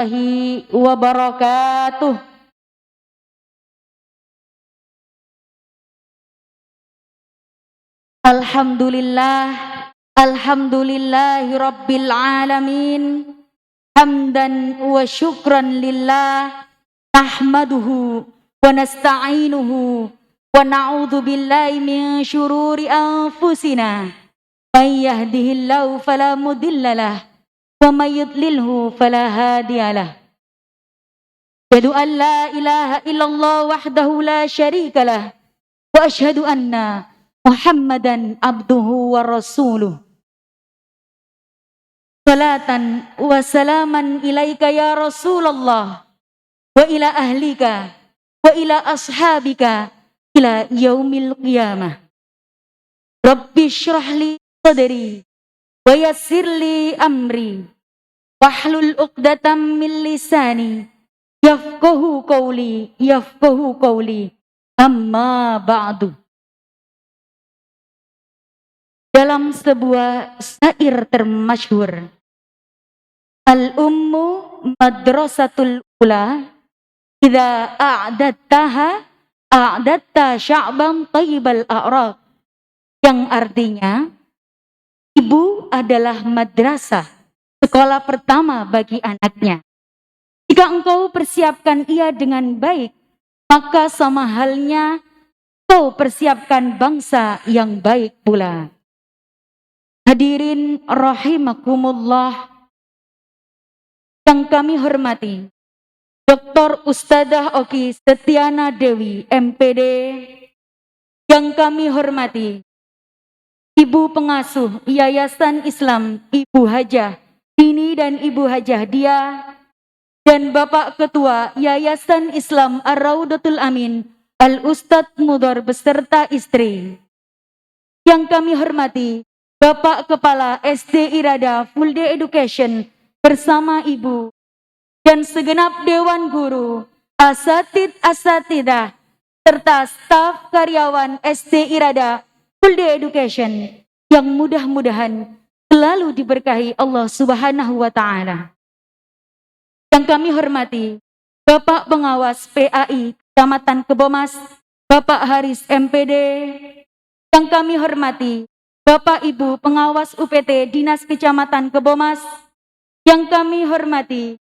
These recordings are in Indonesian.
warahmatullahi wabarakatuh. Alhamdulillah, alhamdulillahi rabbil alamin. Hamdan wa syukran lillah, nahmaduhu wa nasta'inuhu wa na'udzu billahi min syururi anfusina. May yahdihillahu fala mudhillalah wa may yudlilhu fala hadiyalah. Asyhadu an la ilaha illallah wahdahu la syarikalah wa asyhadu anna Muhammadan abduhu wa rasuluh. Salatan wa salaman ilaika ya Rasulullah wa ila ahlika wa ila ashabika ila yaumil qiyamah. Rabbi syrah li sadri wa yassir li amri wahlul 'uqdatam min lisani yafqahu qawli amma ba'du. Dalam sebuah syair termasyhur, al-ummu madrasatul ula idza a'datta sya'ban thayyibal a'raq, yang artinya ibu adalah madrasah, sekolah pertama bagi anaknya. Jika engkau persiapkan ia dengan baik, maka sama halnya kau persiapkan bangsa yang baik pula. Hadirin rahimakumullah yang kami hormati, Dr. Ustadzah Oki Setiana Dewi MPD, yang kami hormati Ibu Pengasuh Yayasan Islam Ibu Hajah Dini dan Ibu Hajah Dia, dan Bapak Ketua Yayasan Islam Ar-Raudatul Amin Al-Ustadz Mudhar beserta istri, yang kami hormati Bapak Kepala SD Irada Full Day Education bersama Ibu dan segenap Dewan Guru, asatidah, serta staf karyawan SD Irada Full Day Education yang mudah-mudahan selalu diberkahi Allah Subhanahu wa Ta'ala. Yang kami hormati Bapak Pengawas PAI Kecamatan Kebomas, Bapak Haris MPD. Yang kami hormati Bapak Ibu Pengawas UPT Dinas Kecamatan Kebomas. Yang kami hormati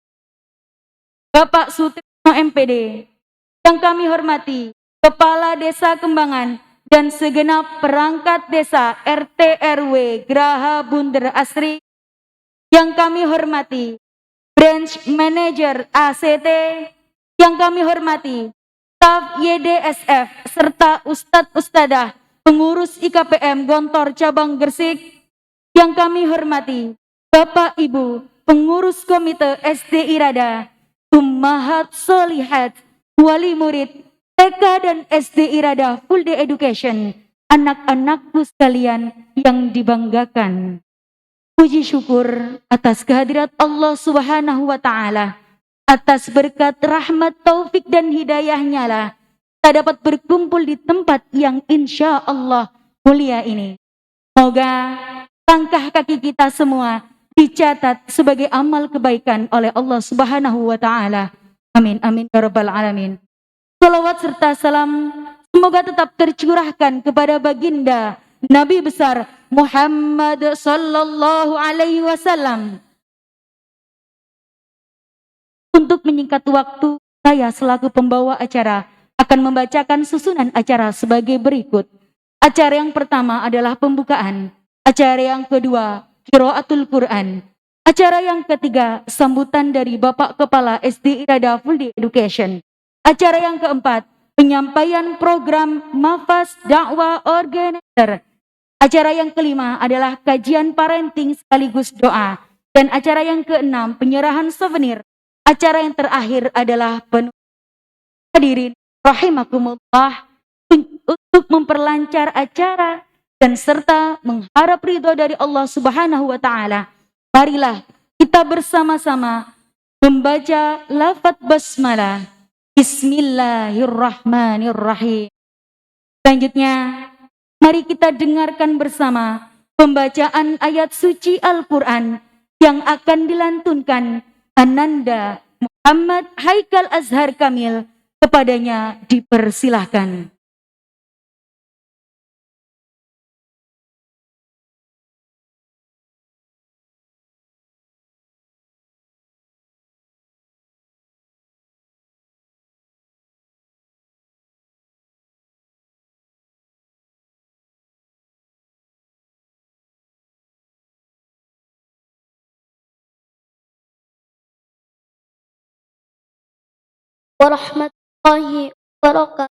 Bapak Sutrisno MPD. Yang kami hormati Kepala Desa Kembangan dan segenap perangkat desa RT RW Graha Bunder Asri. Yang kami hormati Branch Manager ACT. Yang kami hormati staf YDSF serta Ustadz Ustadzah pengurus IKPM Gontor Cabang Gresik. Yang kami hormati Bapak Ibu pengurus Komite SD Irada, Ummahat Solihat, wali murid TK dan SD Irada Full Day Education, anak-anakku sekalian yang dibanggakan. Puji syukur atas kehadirat Allah Subhanahu wa Ta'ala, atas berkat rahmat taufik dan hidayahnya lah kita dapat berkumpul di tempat yang insya Allah mulia ini. Semoga langkah kaki kita semua dicatat sebagai amal kebaikan oleh Allah Subhanahu wa Ta'ala. Amin, amin, ya rabbal alamin. Salawat serta salam semoga tetap tercurahkan kepada baginda Nabi besar Muhammad sallallahu alaihi wasallam. Untuk menyingkat waktu, saya selaku pembawa acara akan membacakan susunan acara sebagai berikut. Acara yang pertama adalah pembukaan. Acara yang kedua, qiraatul Quran. Acara yang ketiga, sambutan dari Bapak Kepala SD Irada Full Day Education. Acara yang keempat, penyampaian program Mafas Dakwah Organizer. Acara yang kelima adalah kajian parenting sekaligus doa. Dan acara yang keenam, penyerahan souvenir. Acara yang terakhir adalah penutup. Hadirin rahimakumullah, untuk memperlancar acara dan serta mengharap ridho dari Allah Subhanahu wa Ta'ala, marilah kita bersama-sama membaca lafaz basmalah. Bismillahirrahmanirrahim. Selanjutnya, mari kita dengarkan bersama pembacaan ayat suci Al-Quran yang akan dilantunkan Ananda Muhammad Haikal Azhar Kamil, kepadanya dipersilahkan. Warahmatullahi wabarakatuh.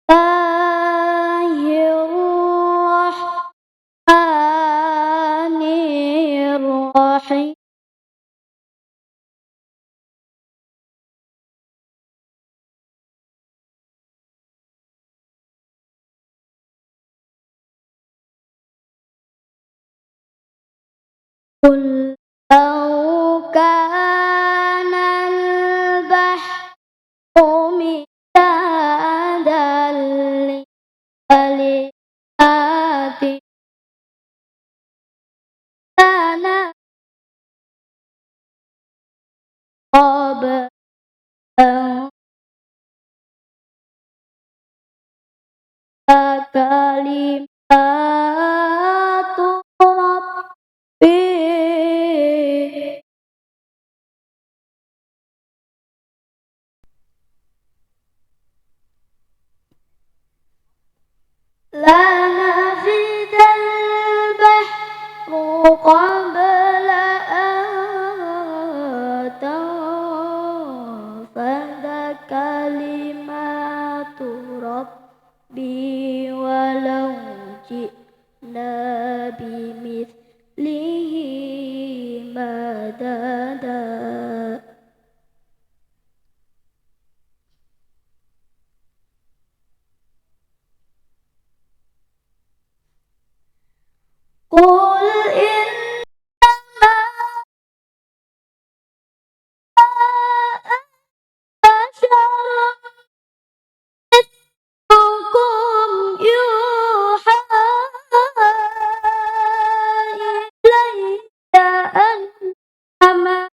Bismillahirrahmanirrahim. Qul law kana al-bahru midadan li kalimati kana qabla kalimatu rabbi la nafidal bahru qabla an tanfada kalimatu rabbi walau ji'na bimithlihi madada. Qul innama basharun mithlukum yuha ilayya annama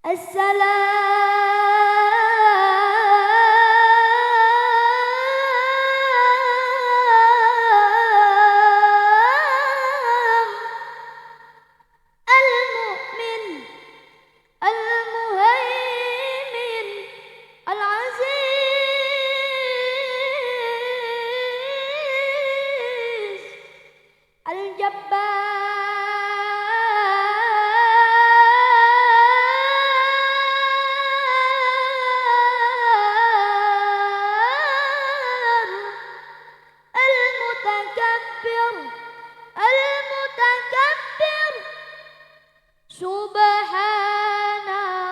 السلام المؤمن المهيمن العزيز الجبار المتكبر المتكبر سبحان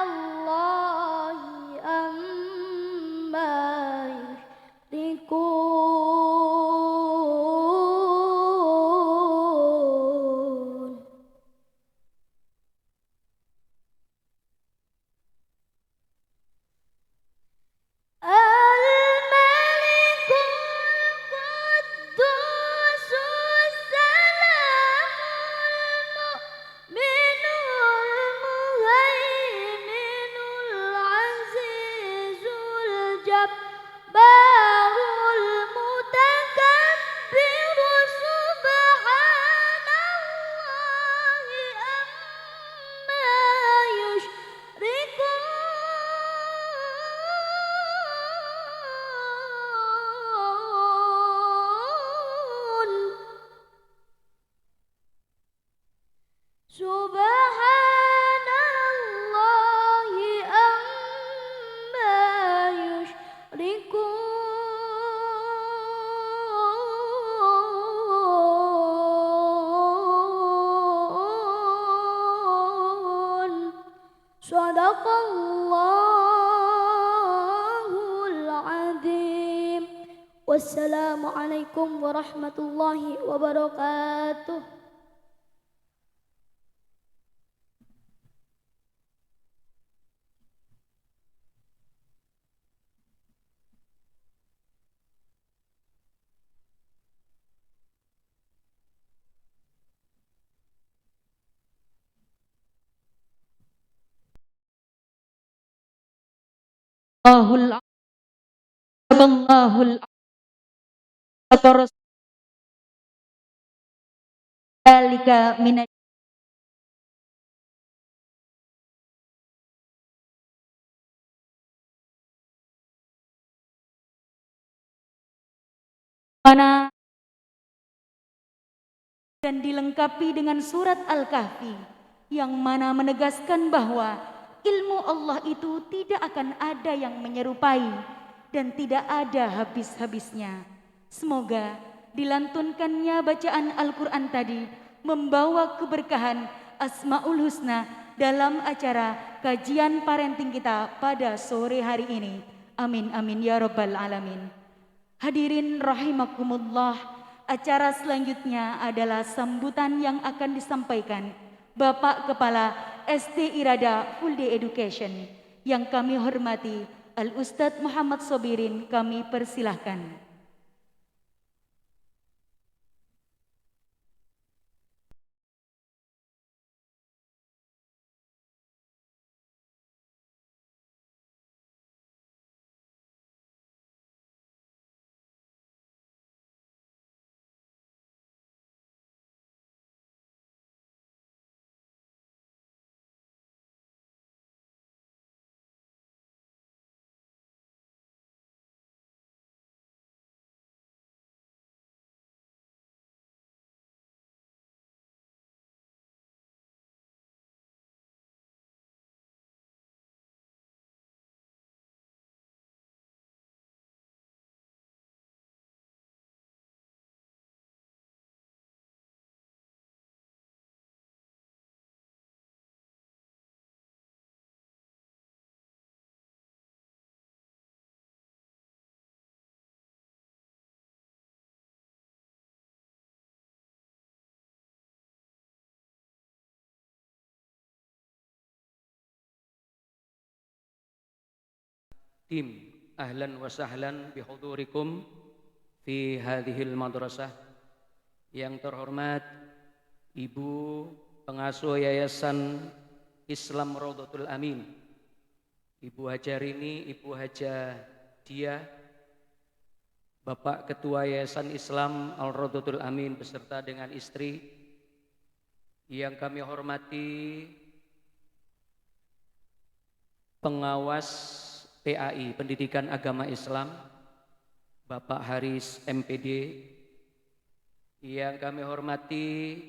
الله عما يشركون الملك القدوس السلام المؤمن المهيمن العزيز الجبار المتكبر سبحان الله عما يشركون سبحان الله عما يشركون صدق الله العظيم والسلام عليكم ورحمة الله وبركاته. Allahul Allahul Akbar Dalika minaj mana dan dilengkapi dengan surat Al-Kahfi yang mana menegaskan bahwa ilmu Allah itu tidak akan ada yang menyerupai dan tidak ada habis-habisnya. Semoga dilantunkannya bacaan Al-Quran tadi membawa keberkahan Asmaul Husna dalam acara kajian parenting kita pada sore hari ini. Amin amin ya rabbal alamin. Hadirin rahimakumullah, acara selanjutnya adalah sambutan yang akan disampaikan Bapak Kepala SD Irada Full Day Education yang kami hormati Al-Ustadz Muhammad Sobirin, kami persilahkan. Tim, ahlan wa sahlan bihudurikum fi hadhil madrasah. Yang terhormat Ibu Pengasuh Yayasan Islam Raudhatul Amin Ibu Haja Rini, Ibu Haja Dia, Bapak Ketua Yayasan Islam Al-Rodotul Amin beserta dengan istri, yang kami hormati pengawas PAI, Pendidikan Agama Islam, Bapak Haris MPD, yang kami hormati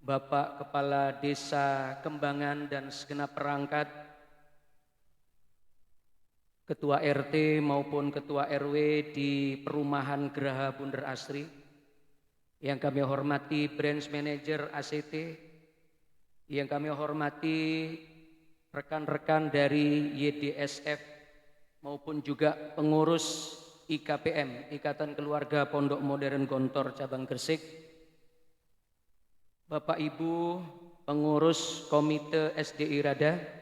Bapak Kepala Desa Kembangan dan segenap perangkat, Ketua RT maupun Ketua RW di Perumahan Geraha Bunder Asri, yang kami hormati Branch Manager ACT, yang kami hormati rekan-rekan dari YDSF maupun juga pengurus IKPM, Ikatan Keluarga Pondok Modern Gontor Cabang Gresik, Bapak Ibu pengurus Komite SDI Rada,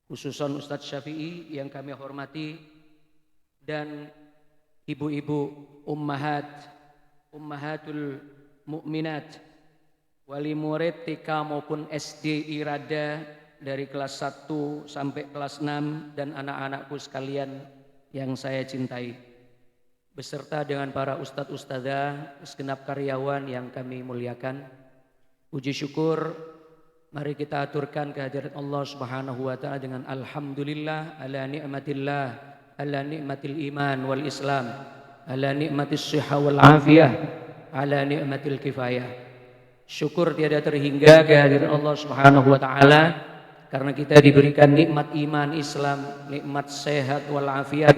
khususan Ustadz Syafi'i yang kami hormati, dan ibu-ibu ummahatul mukminat, wali murid TK maupun SDI Rada dari kelas 1 sampai kelas 6, dan anak-anakku sekalian yang saya cintai, beserta dengan para ustadz ustadzah, segenap karyawan yang kami muliakan. Puji syukur mari kita aturkan kehadirat Allah Subhanahu wa taala dengan alhamdulillah ala ni'matillah, ala ni'matil iman wal islam, ala ni'matis shihah wal afiyah, ala ni'matil kifayah. Syukur tiada terhingga kehadirat Allah Subhanahu wa taala karena kita diberikan nikmat iman Islam, nikmat sehat wal afiat.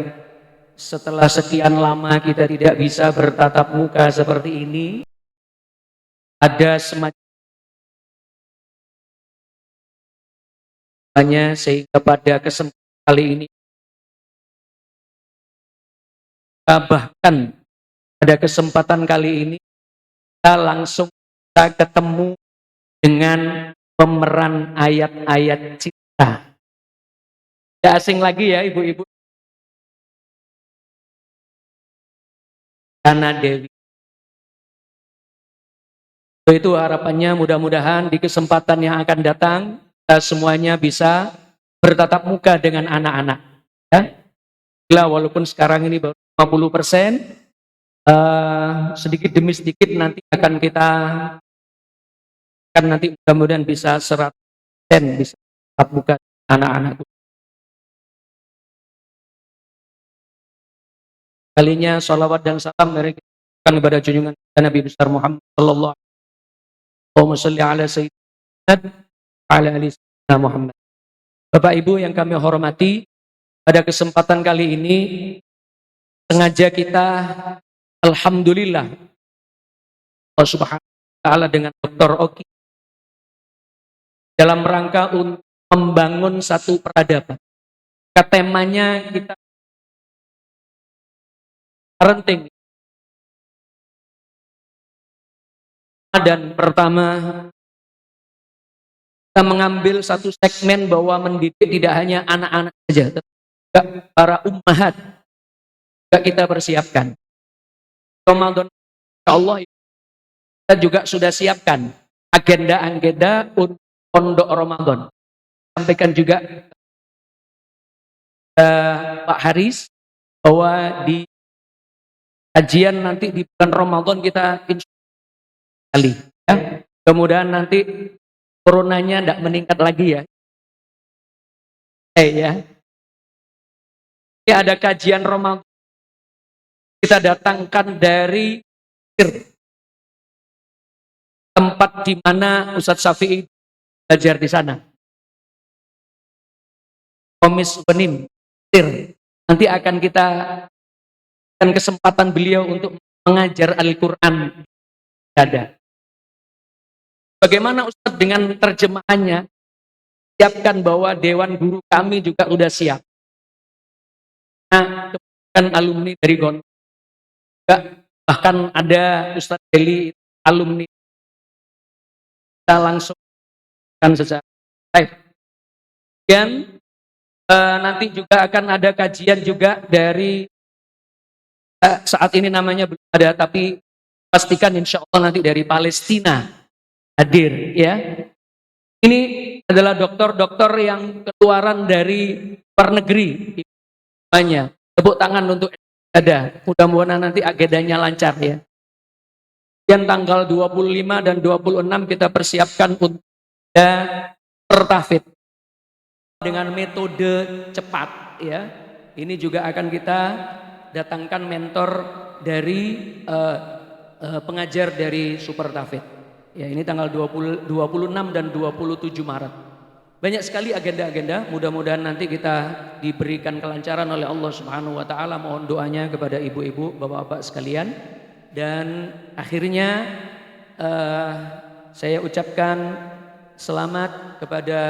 Setelah sekian lama kita tidak bisa bertatap muka seperti ini, ada semacam sehingga pada kesempatan kali ini bahkan pada kesempatan kali ini kita langsung bisa ketemu dengan pemeran ayat-ayat cinta. Tidak asing lagi ya ibu-ibu, Kana Dewi. Itu harapannya mudah-mudahan di kesempatan yang akan datang kita semuanya bisa bertatap muka dengan anak-anak. Ya. Walaupun sekarang ini baru 50%, sedikit demi sedikit nanti akan kita nanti mudah-mudahan bisa 100% bisa tatap muka anak-anakku. Kalinya salawat dan salam dari kita kepada junjungan Nabi besar Muhammad sallallahu alaihi wasallam ala ali Muhammad. Bapak Ibu yang kami hormati, pada kesempatan kali ini sengaja kita alhamdulillah Allah Subhanahu wa taala dengan Dr. Oki dalam rangka untuk membangun satu peradaban. Temanya kita parenting. Dan pertama kita mengambil satu segmen bahwa mendidik tidak hanya anak-anak saja, tetapi juga para ummahat juga kita persiapkan. Ramadan insyaallah kita juga sudah siapkan agenda-agenda untuk pondok Ramadan. Sampaikan juga Pak Haris bahwa di kajian nanti di bulan Ramadan kita kali ya. Kemudian nanti coronanya tidak meningkat lagi ya. Ya. Ini ada kajian Ramadan kita datangkan dari tempat di mana Ustadz Syafi'i belajar di sana. Komis Benim. Nanti akan kita kesempatan beliau untuk mengajar Al-Quran. Ada. Bagaimana Ustadz dengan terjemahannya? Siapkan bahwa Dewan Guru kami juga sudah siap. Nah, kemudian alumni dari Gontor. Bahkan ada Ustadz Deli alumni. Kita langsung kan secara live. Dan nanti juga akan ada kajian juga dari saat ini namanya belum ada, tapi pastikan insya Allah nanti dari Palestina hadir ya. Ini adalah dokter-dokter yang keluaran dari luar negeri. Banyak. Tepuk tangan untuk ada. Mudah-mudahan nanti agendanya lancar ya. Yang tanggal 25 dan 26 kita persiapkan untuk tertafid dengan metode cepat ya. Ini juga akan kita datangkan mentor dari pengajar dari Super Tafid. Ya, ini tanggal 26 dan 27 Maret. Banyak sekali agenda-agenda, mudah-mudahan nanti kita diberikan kelancaran oleh Allah Subhanahu wa taala. Mohon doanya kepada ibu-ibu, bapak-bapak sekalian. Dan akhirnya saya ucapkan selamat kepada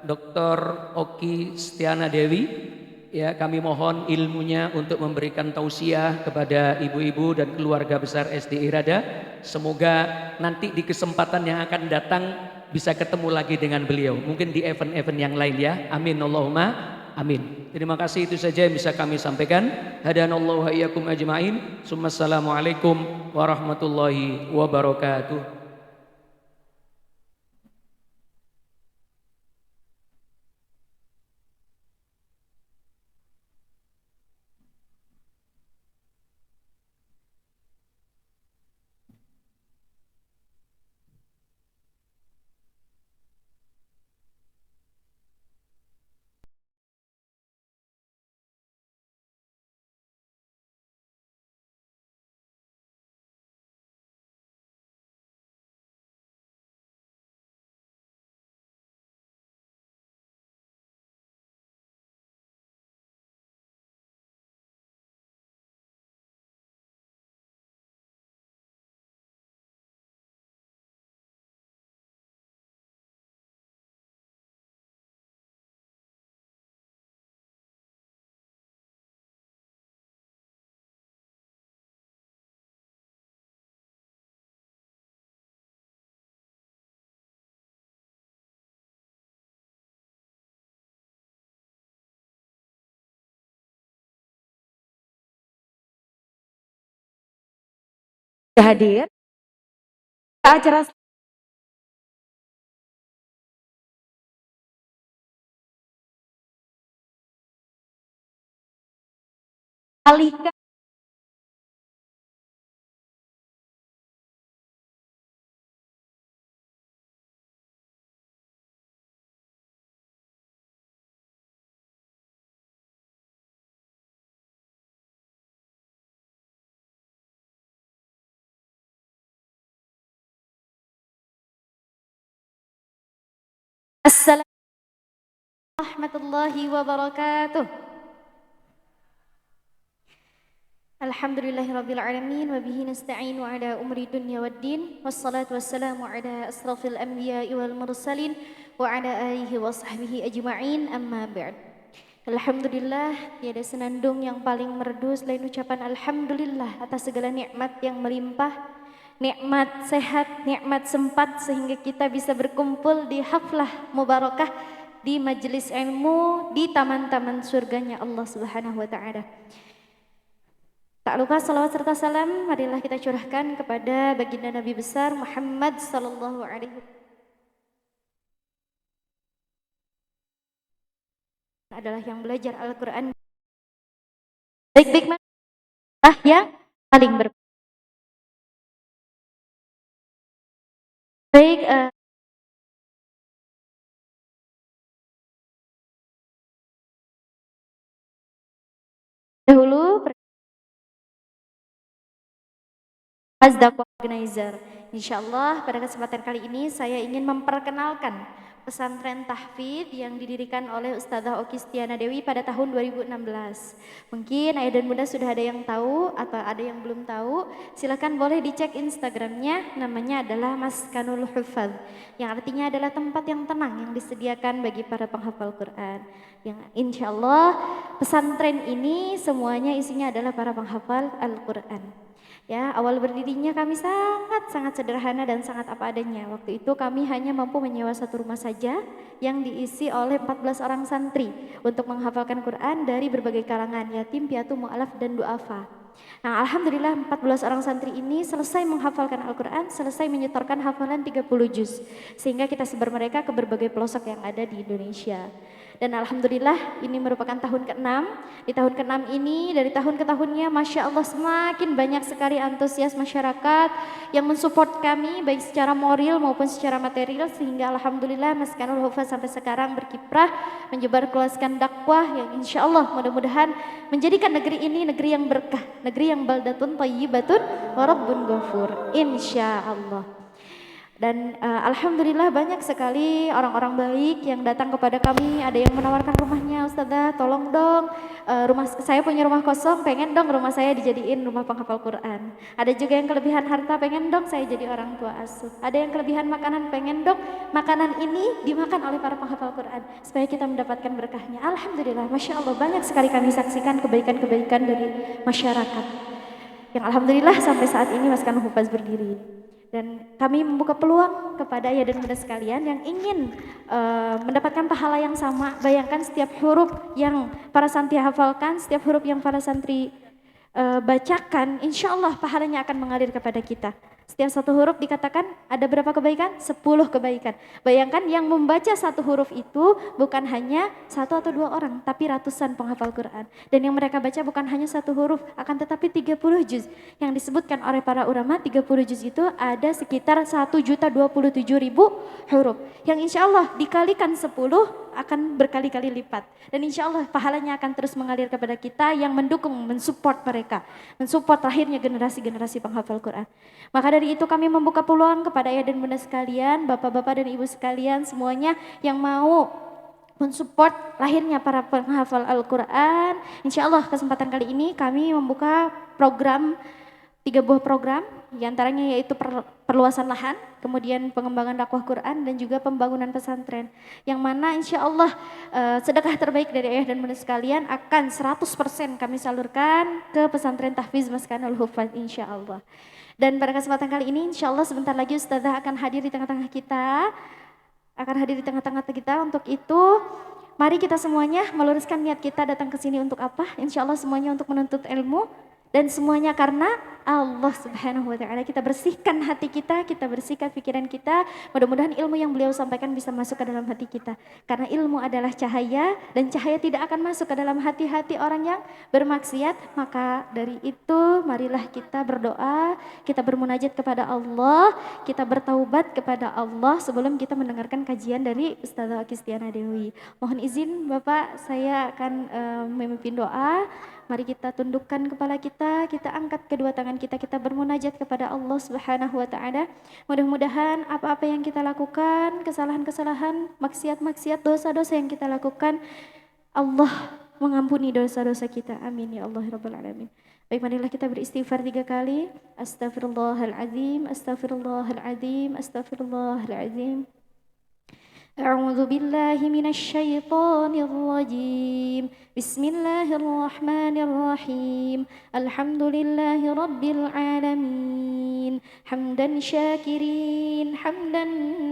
Dr. Oki Setiana Dewi. Ya, kami mohon ilmunya untuk memberikan tausiah kepada ibu-ibu dan keluarga besar SD Irada. Semoga nanti di kesempatan yang akan datang bisa ketemu lagi dengan beliau. Mungkin di event-event yang lain ya. Amin Allahumma amin. Terima kasih, itu saja yang bisa kami sampaikan. Hadanallahu wa iyyakum ajma'in. Assalamualaikum warahmatullahi wabarakatuh. Hadir acara alihkan Assalamualaikum warahmatullahi wabarakatuh. Alhamdulillahirrabbilalamin wa bihi nasta'inu ala umri dunya waddin wassalatu wassalamu ala asrafil anbiya'i wal mursalin wa ala alihi wa sahbihi ajma'in amma ba'd. Alhamdulillah, tiada senandung yang paling merdu selain ucapan alhamdulillah atas segala nikmat yang melimpah, nikmat sehat, nikmat sempat sehingga kita bisa berkumpul di haflah mubarakah di majelis ilmu di taman-taman surganya Allah Subhanahu wa taala. Tak lupa salawat serta salam marilah kita curahkan kepada baginda Nabi besar Muhammad sallallahu alaihi wasallam. Adalah yang belajar Al-Qur'an baik-baik mana yang paling baik dahulu Dakwah Organizer. Insyaallah pada kesempatan kali ini saya ingin memperkenalkan pesantren tahfidz yang didirikan oleh Ustazah Oki Setiana Dewi pada tahun 2016. Mungkin ayah dan bunda sudah ada yang tahu atau ada yang belum tahu, silakan boleh dicek Instagramnya, namanya adalah Maskanul Hufadz, yang artinya adalah tempat yang tenang yang disediakan bagi para penghafal Quran. Yang insyaallah pesantren ini semuanya isinya adalah para penghafal Al-Quran. Ya, awal berdirinya kami sangat sederhana dan sangat apa adanya. Waktu itu kami hanya mampu menyewa satu rumah saja yang diisi oleh 14 orang santri untuk menghafalkan Quran dari berbagai kalangan, yatim, piatu, mu'alaf, dan du'afa. Nah, alhamdulillah 14 orang santri ini selesai menghafalkan Al-Quran, selesai menyetorkan hafalan 30 juz. Sehingga kita sebar mereka ke berbagai pelosok yang ada di Indonesia. Dan alhamdulillah ini merupakan tahun ke-6. Di tahun ke-6 ini dari tahun ke tahunnya Masya Allah semakin banyak sekali antusias masyarakat yang mensupport kami baik secara moral maupun secara material, sehingga alhamdulillah Maskanul Hufaz sampai sekarang berkiprah menyebarluaskan dakwah yang insya Allah mudah-mudahan menjadikan negeri ini negeri yang berkah, negeri yang baldatun thayyibatun wa rabbun ghafur insya Allah. Dan alhamdulillah banyak sekali orang-orang baik yang datang kepada kami. Ada yang menawarkan rumahnya, Ustazah tolong dong, rumah saya punya rumah kosong, pengen dong rumah saya dijadiin rumah penghafal Quran. Ada juga yang kelebihan harta, pengen dong saya jadi orang tua asuh. Ada yang kelebihan makanan, pengen dong makanan ini dimakan oleh para penghafal Quran supaya kita mendapatkan berkahnya. Alhamdulillah, Masya Allah banyak sekali kami saksikan kebaikan-kebaikan dari masyarakat yang alhamdulillah sampai saat ini Maskanul Hufaz berdiri. Dan kami membuka peluang kepada ayah dan bunda sekalian yang ingin mendapatkan pahala yang sama. Bayangkan setiap huruf yang para santri hafalkan, setiap huruf yang para santri bacakan, insya Allah pahalanya akan mengalir kepada kita. Setiap satu huruf dikatakan ada berapa kebaikan? 10 kebaikan. Bayangkan yang membaca satu huruf itu bukan hanya 1 atau 2 orang, tapi ratusan penghafal Quran. Dan yang mereka baca bukan hanya satu huruf, akan tetapi 30 juz. Yang disebutkan oleh para ulama 30 juz itu ada sekitar 1.027.000 huruf. Yang insya Allah dikalikan 10 akan berkali-kali lipat. Dan insya Allah pahalanya akan terus mengalir kepada kita yang mendukung, mensupport mereka. Mensupport lahirnya generasi-generasi penghafal Quran. Maka dari itu kami membuka peluang kepada ayah dan bunda sekalian, bapak-bapak dan ibu sekalian semuanya yang mau mensupport lahirnya para penghafal Al-Quran. Insya Allah kesempatan kali ini kami membuka program, 3 buah program, diantaranya yaitu perluasan lahan, kemudian pengembangan dakwah Quran dan juga pembangunan pesantren. Yang mana insya Allah sedekah terbaik dari ayah dan bunda sekalian akan 100% kami salurkan ke pesantren tahfiz Maskanul Hufaz insya Allah. Dan pada kesempatan kali ini insya Allah sebentar lagi Ustazah akan hadir di tengah-tengah kita. Untuk itu mari kita semuanya meluruskan niat kita datang ke sini untuk apa? Insya Allah semuanya untuk menuntut ilmu. Dan semuanya karena Allah Subhanahu wa Ta'ala. Kita bersihkan hati kita, kita bersihkan pikiran kita. Mudah-mudahan ilmu yang beliau sampaikan bisa masuk ke dalam hati kita. Karena ilmu adalah cahaya dan cahaya tidak akan masuk ke dalam hati-hati orang yang bermaksiat. Maka dari itu marilah kita berdoa, kita bermunajat kepada Allah, kita bertaubat kepada Allah sebelum kita mendengarkan kajian dari Ustazah Kristiana Dewi. Mohon izin Bapak, saya akan memimpin doa. Mari kita tundukkan kepala kita angkat kedua tangan kita bermunajat kepada Allah Subhanahu wa Ta'ala. Mudah-mudahan apa-apa yang kita lakukan, kesalahan-kesalahan, maksiat-maksiat, dosa-dosa yang kita lakukan, Allah mengampuni dosa-dosa kita. Amin ya Allah rabbal alamin. Baik, marilah kita beristighfar 3 kali. Astaghfirullahaladzim, astaghfirullahaladzim, astaghfirullahaladzim. أعوذ بالله من الشيطان الرجيم بسم الله الرحمن الرحيم الحمد لله رب العالمين حمدا شاكرين حمدا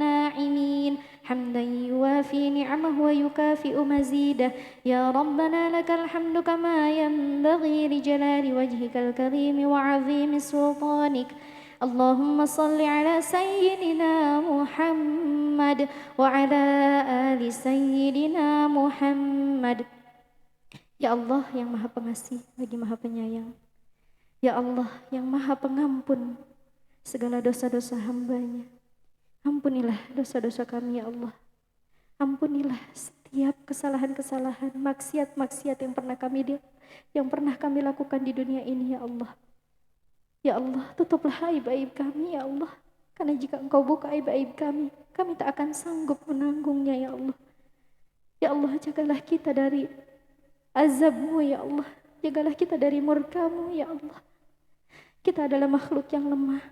ناعمين حمدا يوافي نعمه ويكافئ مزيده يا ربنا لك الحمد كما ينبغي لجلال وجهك الكريم وعظيم سلطانك اللهم صل على سيدنا محمد وعلى آل سيدنا محمد. Ya Allah yang maha pengasih lagi maha penyayang, Ya Allah yang maha pengampun segala dosa-dosa hambanya. Ampunilah dosa-dosa kami ya Allah. Ampunilah setiap kesalahan-kesalahan, maksiat-maksiat yang pernah kami lakukan di dunia ini ya Allah. Ya Allah, tutuplah aib-aib kami ya Allah. Karena jika Engkau buka aib-aib kami tak akan sanggup menanggungnya ya Allah. Ya Allah, jagalah kita dari azab-Mu ya Allah. Jagalah kita dari murka-Mu ya Allah. Kita adalah makhluk yang lemah.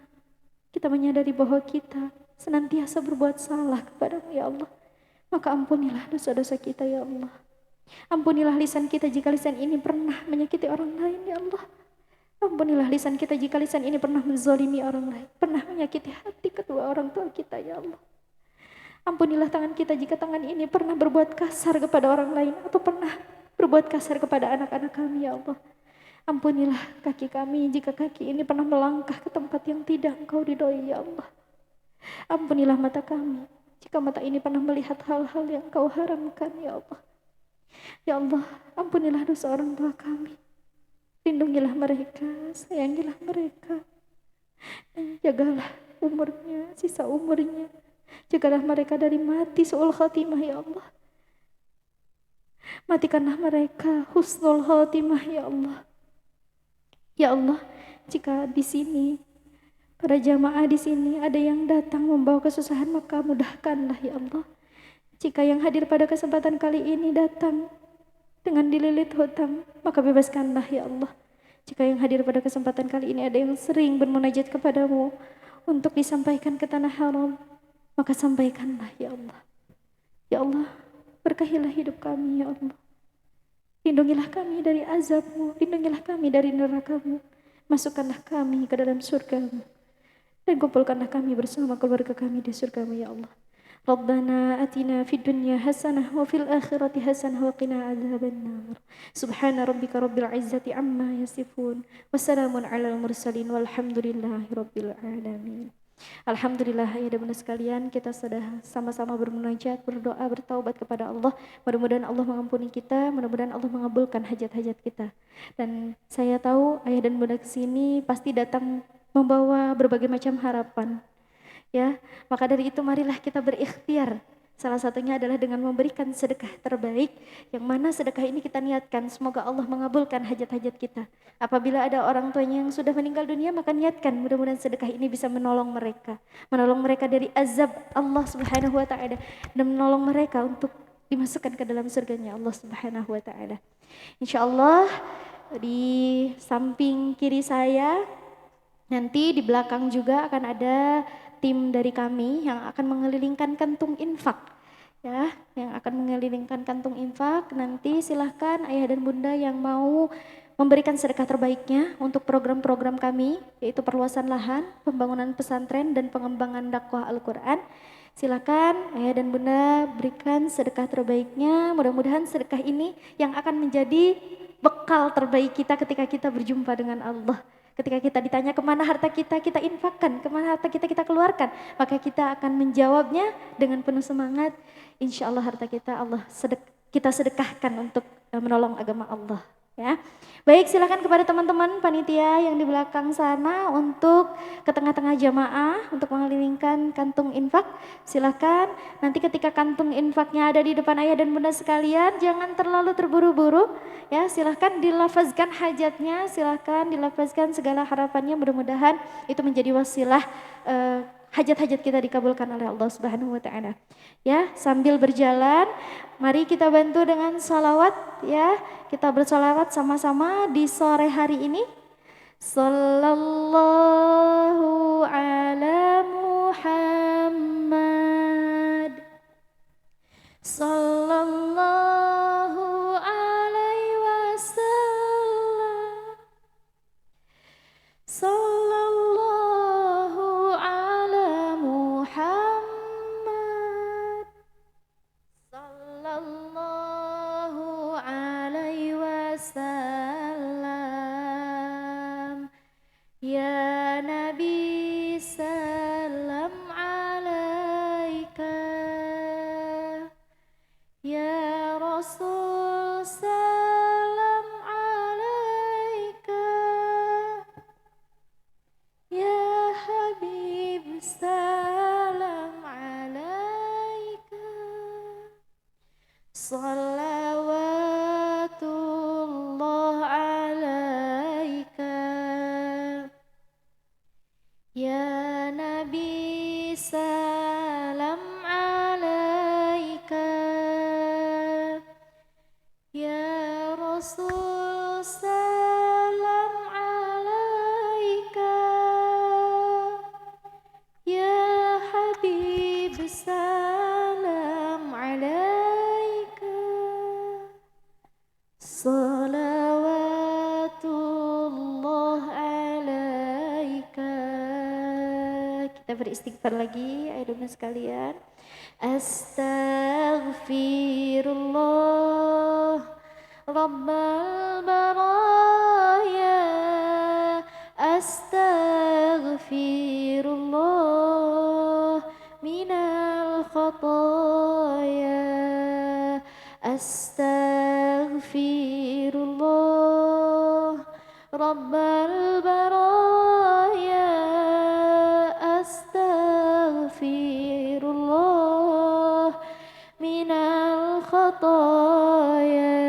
Kita menyadari bahwa kita senantiasa berbuat salah kepada-Mu ya Allah. Maka ampunilah dosa-dosa kita ya Allah. Ampunilah lisan kita jika lisan ini pernah menyakiti orang lain ya Allah. Ampunilah lisan kita jika lisan ini pernah menzalimi orang lain, pernah menyakiti hati kedua orang tua kita ya Allah. Ampunilah tangan kita jika tangan ini pernah berbuat kasar kepada orang lain atau pernah berbuat kasar kepada anak-anak kami ya Allah. Ampunilah kaki kami jika kaki ini pernah melangkah ke tempat yang tidak Engkau ridhoi ya Allah. Ampunilah mata kami jika mata ini pernah melihat hal-hal yang Engkau haramkan ya Allah. Ya Allah, ampunilah dosa orang tua kami. Lindungilah mereka, sayangilah mereka. Dan jagalah umurnya, sisa umurnya. Jagalah mereka dari mati su'ul khatimah ya Allah. Matikanlah mereka husnul khatimah ya Allah. Ya Allah, jika di sini para jamaah di sini ada yang datang membawa kesusahan, maka mudahkanlah ya Allah. Jika yang hadir pada kesempatan kali ini datang dengan dililit hutang, maka bebaskanlah ya Allah. Jika yang hadir pada kesempatan kali ini ada yang sering bermunajat kepadamu untuk disampaikan ke tanah haram, maka sampaikanlah ya Allah. Ya Allah, berkahilah hidup kami ya Allah. Lindungilah kami dari azab-Mu, lindungilah kami dari neraka-Mu. Masukkanlah kami ke dalam surga-Mu. Dan kumpulkanlah kami bersama keluarga kami di surga-Mu ya Allah. Rabbana atina fid dunya hasanah wa fil akhirati hasanah wa qina adzabannar. Subhana rabbika rabbil izzati amma yasifun. Wassalamun alal mursalin walhamdulillahi rabbil alamin. Alhamdulillah ya dan bunda sekalian, kita sudah sama-sama bermunajat, berdoa, bertaubat kepada Allah. Mudah-mudahan Allah mengampuni kita, mudah-mudahan Allah mengabulkan hajat-hajat kita. Dan saya tahu ayah dan bunda kesini pasti datang membawa berbagai macam harapan. Ya, maka dari itu marilah kita berikhtiar. Salah satunya adalah dengan memberikan sedekah terbaik, yang mana sedekah ini kita niatkan semoga Allah mengabulkan hajat-hajat kita. Apabila ada orang tuanya yang sudah meninggal dunia, maka niatkan mudah-mudahan sedekah ini bisa menolong mereka dari azab Allah Subhanahu wa taala dan menolong mereka untuk dimasukkan ke dalam surganya Allah Subhanahu wa taala. Insyaallah di samping kiri saya, nanti di belakang juga akan ada tim dari kami yang akan mengelilingkan kantung infak ya, yang akan mengelilingkan kantung infak. Nanti silahkan ayah dan bunda yang mau memberikan sedekah terbaiknya untuk program-program kami, yaitu perluasan lahan, pembangunan pesantren dan pengembangan dakwah Al-Quran. Silakan ayah dan bunda berikan sedekah terbaiknya. Mudah-mudahan sedekah ini yang akan menjadi bekal terbaik kita ketika kita berjumpa dengan Allah. Ketika kita ditanya kemana harta kita, kita infakkan, kemana harta kita keluarkan, maka kita akan menjawabnya dengan penuh semangat. Insya Allah harta kita kita sedekahkan untuk menolong agama Allah. Ya, baik, silakan kepada teman-teman panitia yang di belakang sana untuk ke tengah-tengah jamaah untuk mengelilingkan kantung infak. Silakan. Nanti ketika kantung infaknya ada di depan ayah dan bunda sekalian, jangan terlalu terburu-buru. Ya, silakan dilafazkan hajatnya, silakan dilafazkan segala harapannya. Mudah-mudahan itu menjadi wasilah hajat-hajat kita dikabulkan oleh Allah Subhanahu wa taala. Ya, sambil berjalan, mari kita bantu dengan salawat ya. Kita bersalawat sama-sama di sore hari ini. Sallallahu ala Muhammad. Sallallahu alaihi wasallam. Sallallahu ala Muhammad. Sallallahu alaihi wasallam. Ya Nabi salam alaika. Ya Rasul salam alaika. Ya Habib salam alaika. Salawatullah alaika. Ya Nabi salam alaika. Ya Rasul salam alaika. Ya Habib salam alaika. Salawatullah alaika. Kita beristighfar lagi ayat sekalian. Astaghfirullah Rabbal baraya astaghfirullah minal khataya. Astaghfirullah Rabbal baraya. Astaghfirullah minal khataya.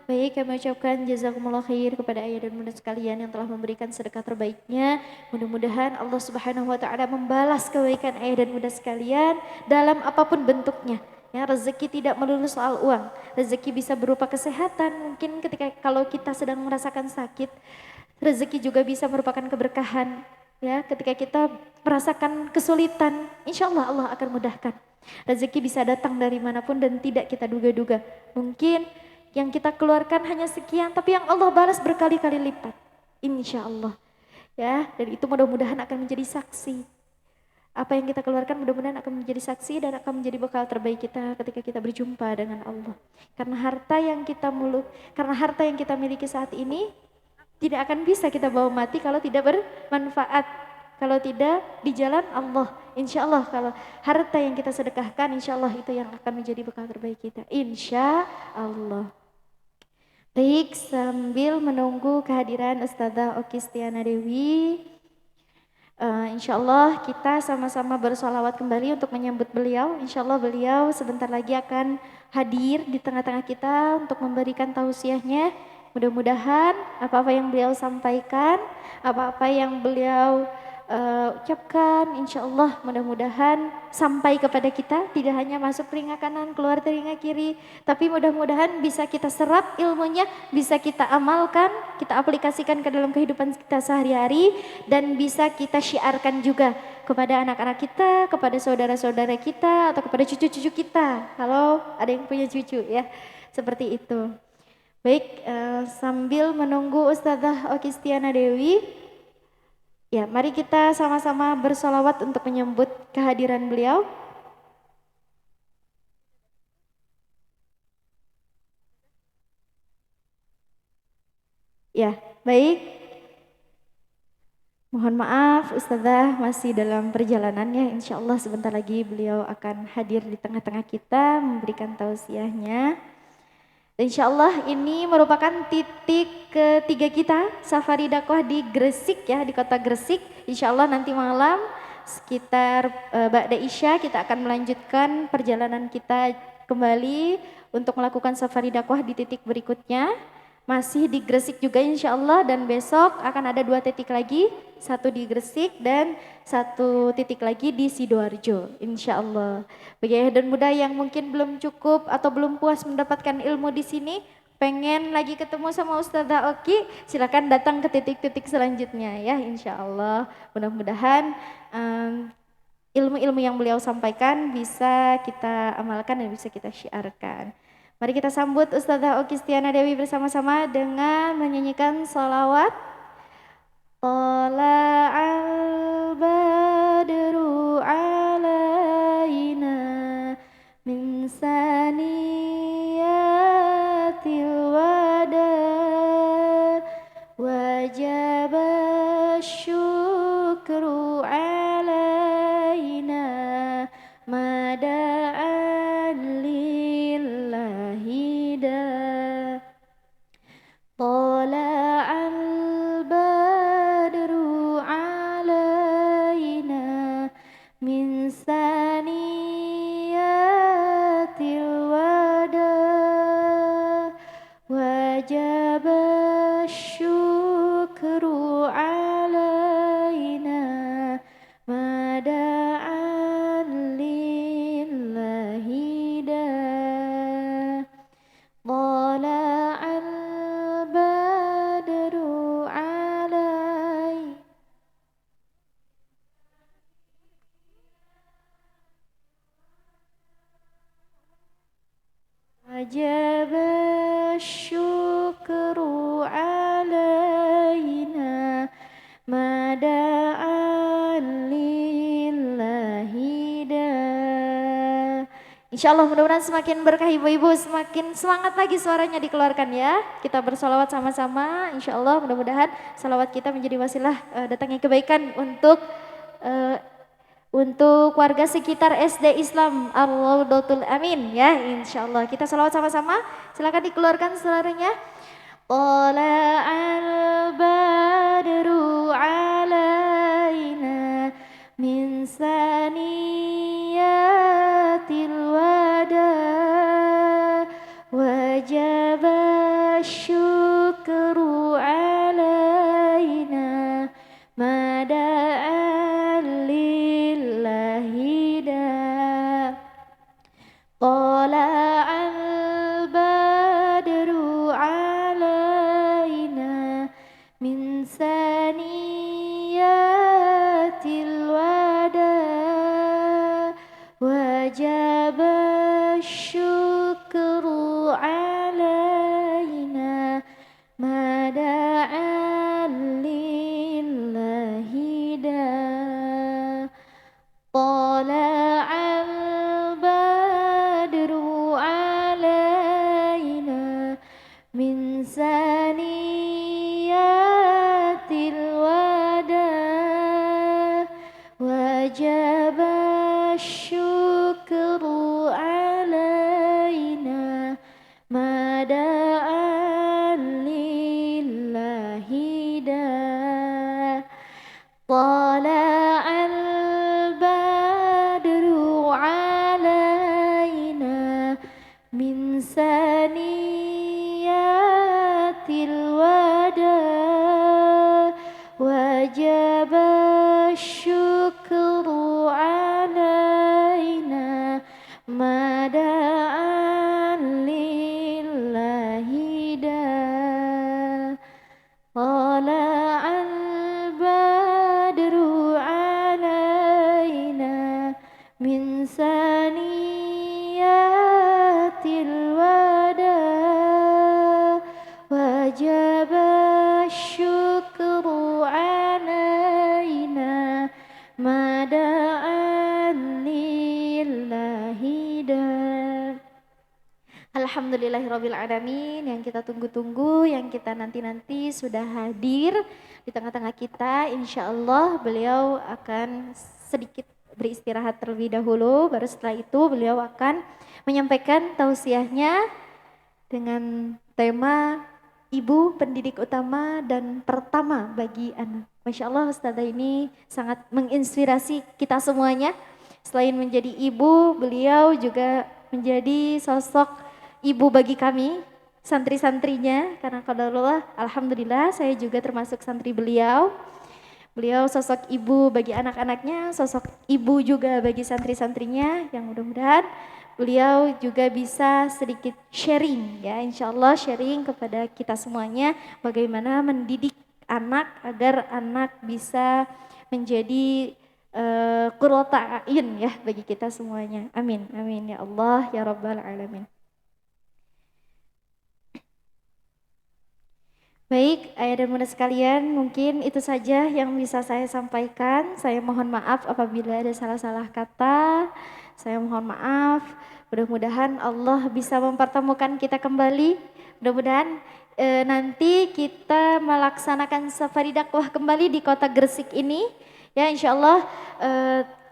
Baik, kami ucapkan jazakumullah khair kepada ayah dan bunda sekalian yang telah memberikan sedekah terbaiknya. Mudah-mudahan Allah Subhanahu wa taala membalas kebaikan ayah dan bunda sekalian dalam apapun bentuknya. Ya, rezeki tidak melulu soal uang. Rezeki bisa berupa kesehatan. Mungkin ketika kalau kita sedang merasakan sakit, rezeki juga bisa merupakan keberkahan. Ya, ketika kita merasakan kesulitan, insya Allah Allah akan mudahkan. Rezeki bisa datang dari manapun dan tidak kita duga-duga. Mungkin yang kita keluarkan hanya sekian, tapi yang Allah balas berkali-kali lipat. Insya Allah. Ya, dan itu mudah-mudahan akan menjadi saksi. Apa yang kita keluarkan mudah-mudahan akan menjadi saksi dan akan menjadi bekal terbaik kita ketika kita berjumpa dengan Allah. Karena harta yang kita miliki saat ini tidak akan bisa kita bawa mati kalau tidak bermanfaat. Kalau tidak di jalan Allah. Insya Allah kalau harta yang kita sedekahkan, insya Allah itu yang akan menjadi bekal terbaik kita. Insya Allah. Baik, sambil menunggu kehadiran Ustazah Okistiana Dewi, insya Allah kita sama-sama bersolawat kembali untuk menyambut beliau. Insya Allah beliau sebentar lagi akan hadir di tengah-tengah kita untuk memberikan tausiahnya. Mudah-mudahan apa-apa yang beliau sampaikan, apa-apa yang beliau ucapkan, insya Allah mudah-mudahan sampai kepada kita, tidak hanya masuk telinga kanan, keluar telinga kiri, tapi mudah-mudahan bisa kita serap ilmunya, bisa kita amalkan, kita aplikasikan ke dalam kehidupan kita sehari-hari, dan bisa kita syiarkan juga kepada anak-anak kita, kepada saudara-saudara kita, atau kepada cucu-cucu kita, kalau ada yang punya cucu ya, seperti itu. Baik, sambil menunggu Ustazah Okistiana Dewi, ya, mari kita sama-sama bersolawat untuk menyambut kehadiran beliau. Ya, baik. Mohon maaf Ustazah masih dalam perjalanannya. Insya Allah sebentar lagi beliau akan hadir di tengah-tengah kita memberikan tausiahnya. Insya Allah ini merupakan titik ketiga kita safari dakwah di Gresik ya, di kota Gresik. Insya Allah nanti malam sekitar Ba'da Isya kita akan melanjutkan perjalanan kita kembali untuk melakukan safari dakwah di titik berikutnya. Masih di Gresik juga insya Allah, dan besok akan ada 2 titik lagi, satu di Gresik dan 1 titik lagi di Sidoarjo insya Allah. Bagi ayah dan bunda yang mungkin belum cukup atau belum puas mendapatkan ilmu di sini, pengen lagi ketemu sama Ustazah Oki, silakan datang ke titik-titik selanjutnya ya insya Allah. Mudah-mudahan ilmu-ilmu yang beliau sampaikan bisa kita amalkan dan bisa kita syiarkan. Mari kita sambut Ustazah Okistiana Dewi bersama-sama dengan menyanyikan sholawat. Tala'al badru alaina min saniyatil wada wajaba syukru alaina mada'an lillahi da tala'al badru alaina min saniyatil wada wajaba syukru alaina mada'an lillahi da tala'al badru alaina wajib syukru alaina mada'an lillahi da. Insya Allah mudah-mudahan semakin berkah ibu-ibu, semakin semangat lagi suaranya dikeluarkan ya. Kita bersolawat sama-sama, insya Allah mudah-mudahan salawat kita menjadi wasilah datangnya kebaikan eh, untuk warga sekitar SD Islam Ar-Raudhatul Amin ya. Insya Allah kita salawat sama-sama, silakan dikeluarkan suaranya. Tala'al badru alaina min saniyatil wada wajaba syukru alaina mada'an lillahi da tala'al badru alaina min saniyatil wada wajab syukru alaina mada'an lillahi da tala'al badru alaina min saniyatil wada wajab syukru alaina mada'an lillahi da tala'al badru alaina min saniyatil wada wajab syukru alaina mada'an lillahi da tala'al badru alaina min saniyatil wada wajab syukru alaina mada'an lillahi da. Alhamdulillahirabbil alamin, yang kita tunggu-tunggu, yang kita nanti-nanti sudah hadir di tengah-tengah kita. Insya Allah beliau akan sedikit beristirahat terlebih dahulu, baru setelah itu beliau akan menyampaikan tausiahnya dengan tema Ibu Pendidik Utama dan Pertama bagi Anak. Masya Allah Ustazah ini sangat menginspirasi kita semuanya. Selain menjadi ibu, beliau juga menjadi sosok ibu bagi kami, santri-santrinya. Karena qadarullah, alhamdulillah saya juga termasuk santri beliau. Beliau sosok ibu bagi anak-anaknya, sosok ibu juga bagi santri-santrinya, yang mudah-mudahan beliau juga bisa sedikit sharing ya, insya Allah sharing kepada kita semuanya bagaimana mendidik anak agar anak bisa menjadi qurrata a'yun ya bagi kita semuanya. Amin, amin ya Allah ya Rabbal Alamin. Baik, ayah dan bunda sekalian, mungkin itu saja yang bisa saya sampaikan. Saya mohon maaf apabila ada salah-salah kata. Saya mohon maaf. Mudah-mudahan Allah bisa mempertemukan kita kembali. Mudah-mudahan nanti kita melaksanakan safari dakwah kembali di kota Gresik ini. Ya, insya Allah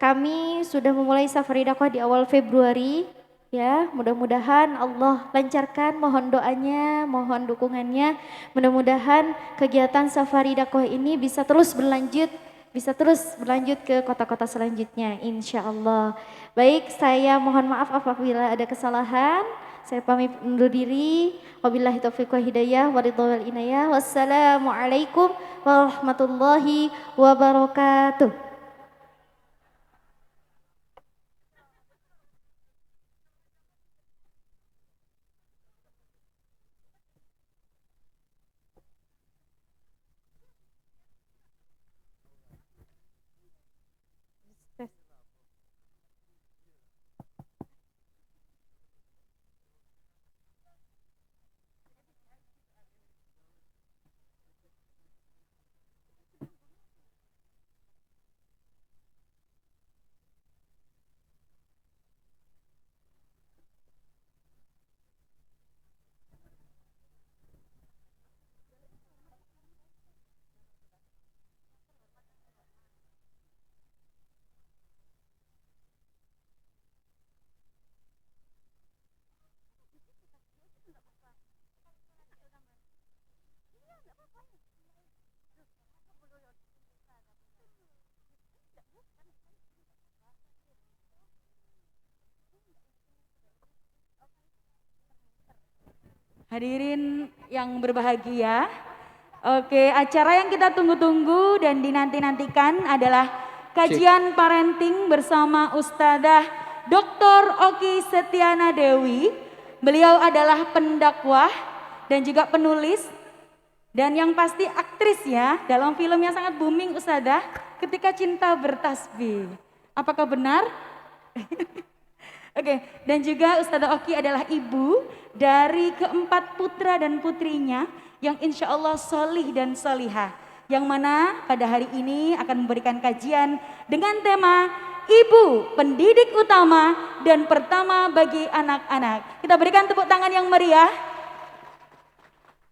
kami sudah memulai safari dakwah di awal Februari. Ya, mudah-mudahan Allah lancarkan, mohon doanya, mohon dukungannya. Mudah-mudahan kegiatan safari dakwah ini bisa terus berlanjut ke kota-kota selanjutnya, insya Allah. Baik, saya mohon maaf apabila ada kesalahan. Saya pamit undur diri. Wabillahi taufiq wa hidayah wa ridha wal inayah. Wassalamualaikum warahmatullahi wabarakatuh. Hadirin yang berbahagia, oke, acara yang kita tunggu-tunggu dan dinanti-nantikan adalah kajian parenting bersama Ustadzah Dr. Oki Setiana Dewi. Beliau adalah pendakwah dan juga penulis dan yang pasti aktris ya dalam film yang sangat booming Ustadzah, Ketika Cinta Bertasbih. Apakah benar? Oke, dan juga Ustadzah Oki adalah ibu dari keempat putra dan putrinya yang insya Allah solih dan solihah. Yang mana pada hari ini akan memberikan kajian dengan tema Ibu Pendidik Utama dan Pertama bagi Anak-anak. Kita berikan tepuk tangan yang meriah.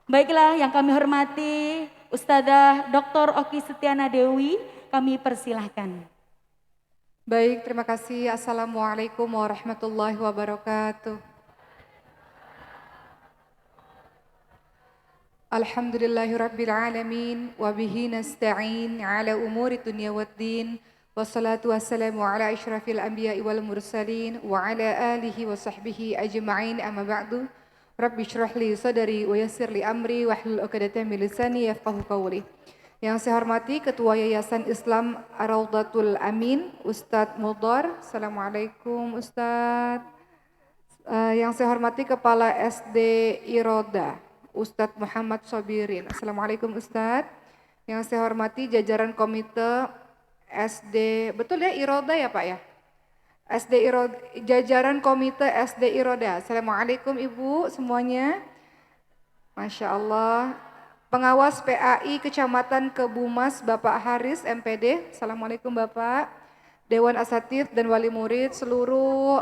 Baiklah yang kami hormati Ustadzah Dr. Oki Setiana Dewi, kami persilahkan. Baik, terima kasih. Assalamualaikum warahmatullahi wabarakatuh. Alhamdulillahirabbil alamin wa bihi nasta'in ala umuri dunya waddin. Wassalatu wassalamu ala asyrafil anbiya'i wal mursalin wa ala alihi wa sahbihi ajma'in, amma ba'du. Rabbi syrah li sadari wa yassir li amri wahlul 'uqdatam min lisani yafqahu qawli. Yang saya hormati Ketua Yayasan Islam Ar-Raudhatul Amin, Ustadz Mudhar. Assalamualaikum Ustadz. Yang saya hormati Kepala SD Iroda, Ustadz Muhammad Sobirin. Assalamualaikum Ustadz. Yang saya hormati jajaran komite SD, betul ya Iroda ya Pak ya? SD Iroda, jajaran komite SD Iroda. Assalamualaikum Ibu semuanya. Masya Allah. Pengawas PAI Kecamatan Kebumas Bapak Haris MPD. Assalamualaikum Bapak. Dewan Asatidz dan wali murid, seluruh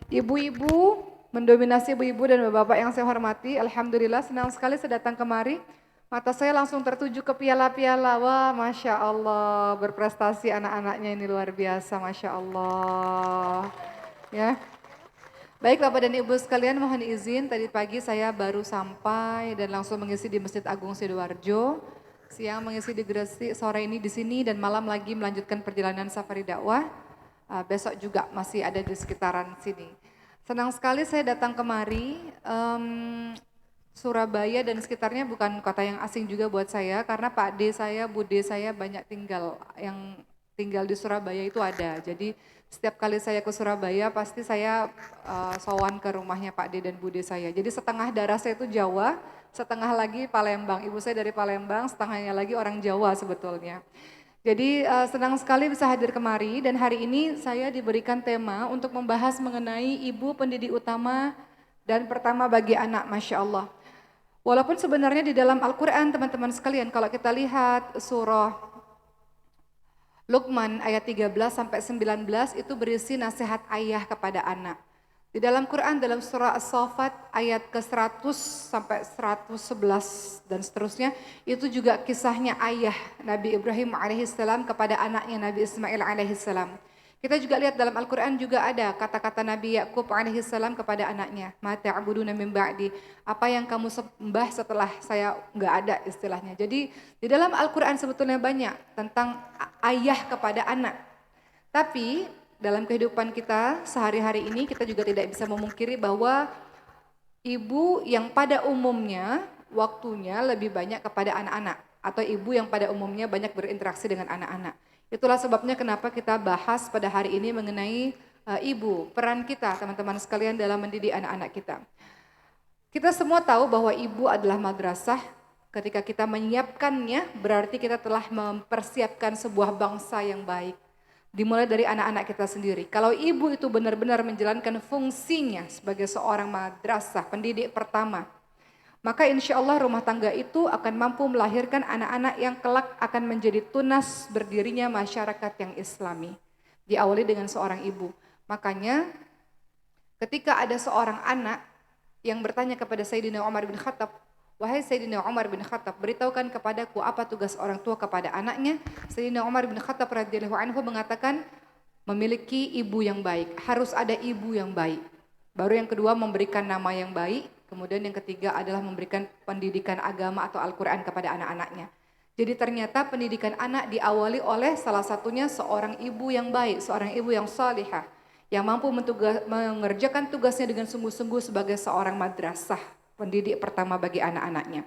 ibu-ibu, mendominasi ibu-ibu dan bapak yang saya hormati. Alhamdulillah senang sekali saya datang kemari. Mata saya langsung tertuju ke piala-piala. Wah, Masya Allah, berprestasi anak-anaknya ini luar biasa, Masya Allah. Ya. Baik Bapak dan Ibu sekalian, mohon izin tadi pagi saya baru sampai dan langsung mengisi di Masjid Agung Sidoarjo. Siang mengisi di Gresik, sore ini di sini dan malam lagi melanjutkan perjalanan safari dakwah. Besok juga masih ada di sekitaran sini. Senang sekali saya datang kemari. Surabaya dan sekitarnya bukan kota yang asing juga buat saya karena Pak D saya, Bu D saya banyak yang tinggal di Surabaya itu ada. Jadi setiap kali saya ke Surabaya pasti saya sowan ke rumahnya Pak D dan Bu D saya. Jadi setengah darah saya itu Jawa, setengah lagi Palembang. Ibu saya dari Palembang, setengahnya lagi orang Jawa sebetulnya. Jadi senang sekali bisa hadir kemari dan hari ini saya diberikan tema untuk membahas mengenai ibu pendidik utama dan pertama bagi anak, Masya Allah. Walaupun sebenarnya di dalam Al-Quran teman-teman sekalian kalau kita lihat surah Luqman ayat 13 sampai 19 itu berisi nasihat ayah kepada anak. Di dalam Quran dalam surah As-Saffat ayat ke-100 sampai 111 dan seterusnya itu juga kisahnya ayah Nabi Ibrahim alaihissalam kepada anaknya Nabi Ismail alaihissalam. Kita juga lihat dalam Al-Quran juga ada kata-kata Nabi Yakub alaihissalam kepada anaknya, ma ta'buduna min ba'di, apa yang kamu sembah setelah saya enggak ada istilahnya. Jadi di dalam Al-Quran sebetulnya banyak tentang ayah kepada anak. Tapi dalam kehidupan kita sehari-hari ini kita juga tidak bisa memungkiri bahwa ibu yang pada umumnya waktunya lebih banyak kepada anak-anak atau ibu yang pada umumnya banyak berinteraksi dengan anak-anak. Itulah sebabnya kenapa kita bahas pada hari ini mengenai ibu, peran kita teman-teman sekalian dalam mendidik anak-anak kita. Kita semua tahu bahwa ibu adalah madrasah. Ketika kita menyiapkannya berarti kita telah mempersiapkan sebuah bangsa yang baik. Dimulai dari anak-anak kita sendiri. Kalau ibu itu benar-benar menjalankan fungsinya sebagai seorang madrasah, pendidik pertama, maka insya Allah rumah tangga itu akan mampu melahirkan anak-anak yang kelak akan menjadi tunas berdirinya masyarakat yang islami. Diawali dengan seorang ibu. Makanya ketika ada seorang anak yang bertanya kepada Sayyidina Umar bin Khattab, wahai Sayyidina Umar bin Khattab, beritahukan kepadaku apa tugas orang tua kepada anaknya. Sayyidina Umar bin Khattab radhiyallahu anhu mengatakan memiliki ibu yang baik, harus ada ibu yang baik. Baru yang kedua memberikan nama yang baik. Kemudian yang ketiga adalah memberikan pendidikan agama atau Al-Quran kepada anak-anaknya. Jadi ternyata pendidikan anak diawali oleh salah satunya seorang ibu yang baik, seorang ibu yang salihah, yang mampu mengerjakan tugasnya dengan sungguh-sungguh sebagai seorang madrasah. pendidik pertama bagi anak-anaknya.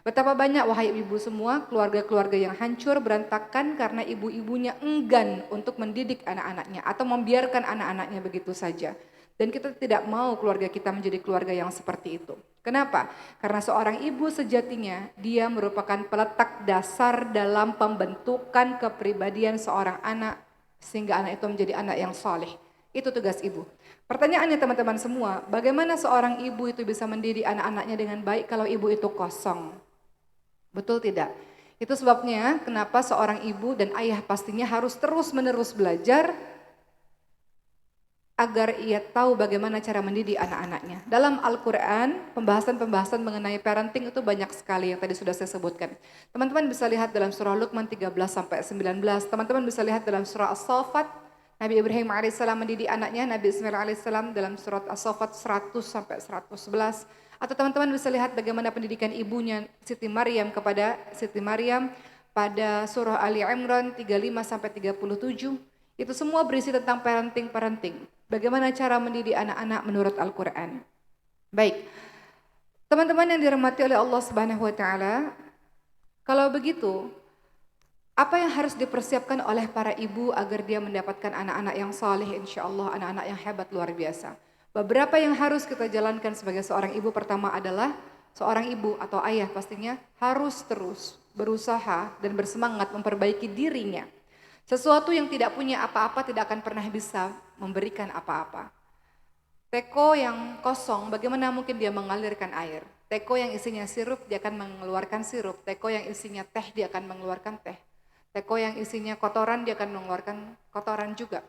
Betapa banyak wahai ibu semua keluarga-keluarga yang hancur berantakan karena ibu-ibunya enggan untuk mendidik anak-anaknya atau membiarkan anak-anaknya begitu saja. Dan kita tidak mau keluarga kita menjadi keluarga yang seperti itu. Kenapa? Karena seorang ibu sejatinya dia merupakan peletak dasar dalam pembentukan kepribadian seorang anak sehingga anak itu menjadi anak yang soleh. Itu tugas ibu. Pertanyaannya teman-teman semua, bagaimana seorang ibu itu bisa mendidik anak-anaknya dengan baik kalau ibu itu kosong? Betul tidak? Itu sebabnya kenapa seorang ibu dan ayah pastinya harus terus-menerus belajar agar ia tahu bagaimana cara mendidik anak-anaknya. Dalam Al-Quran, pembahasan-pembahasan mengenai parenting itu banyak sekali yang tadi sudah saya sebutkan. Teman-teman bisa lihat dalam surah Luqman 13-19, teman-teman bisa lihat dalam surah As-Saffat, Nabi Ibrahim AS mendidik anaknya, Nabi Ismail AS dalam surat As-Saffat 100-111, atau teman-teman bisa lihat bagaimana pendidikan ibunya Siti Maryam kepada Siti Maryam pada surah Ali Imran 35-37. Itu semua berisi tentang parenting. Bagaimana cara mendidik anak-anak menurut Al-Quran. Baik, teman-teman yang dirahmati oleh Allah Subhanahu wa Ta'ala, kalau begitu, apa yang harus dipersiapkan oleh para ibu agar dia mendapatkan anak-anak yang saleh, insya Allah anak-anak yang hebat luar biasa. Beberapa yang harus kita jalankan sebagai seorang ibu, pertama adalah seorang ibu atau ayah pastinya harus terus berusaha dan bersemangat memperbaiki dirinya. Sesuatu yang tidak punya apa-apa tidak akan pernah bisa memberikan apa-apa. Teko yang kosong, bagaimana mungkin dia mengalirkan air? Teko yang isinya sirup, dia akan mengeluarkan sirup. Teko yang isinya teh, dia akan mengeluarkan teh. Teko yang isinya kotoran, dia akan mengeluarkan kotoran juga.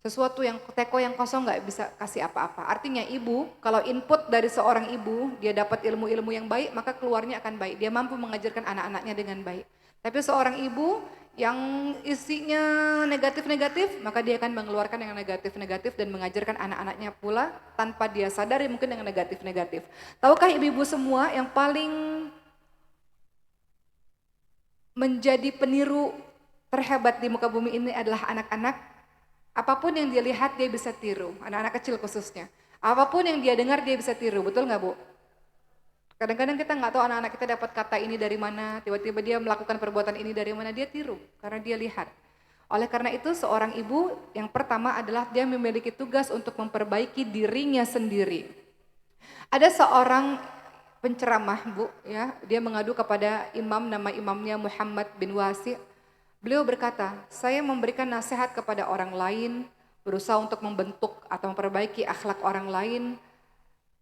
Sesuatu yang teko yang kosong nggak bisa kasih apa-apa. Artinya ibu, kalau input dari seorang ibu, dia dapat ilmu-ilmu yang baik, maka keluarnya akan baik. Dia mampu mengajarkan anak-anaknya dengan baik. Tapi seorang ibu yang isinya negatif-negatif, maka dia akan mengeluarkan yang negatif-negatif dan mengajarkan anak-anaknya pula tanpa dia sadari mungkin yang negatif-negatif. Tahukah ibu-ibu semua yang paling menjadi peniru terhebat di muka bumi ini adalah anak-anak? Apapun yang dia lihat dia bisa tiru, anak-anak kecil khususnya. Apapun yang dia dengar dia bisa tiru, betul nggak Bu? Kadang-kadang kita nggak tahu anak-anak kita dapat kata ini dari mana, tiba-tiba dia melakukan perbuatan ini dari mana, dia tiru karena dia lihat. Oleh karena itu seorang ibu yang pertama adalah dia memiliki tugas untuk memperbaiki dirinya sendiri. Ada seorang penceramah Bu, ya, dia mengadu kepada imam, nama imamnya Muhammad bin Wasi. Beliau berkata, saya memberikan nasihat kepada orang lain, berusaha untuk membentuk atau memperbaiki akhlak orang lain.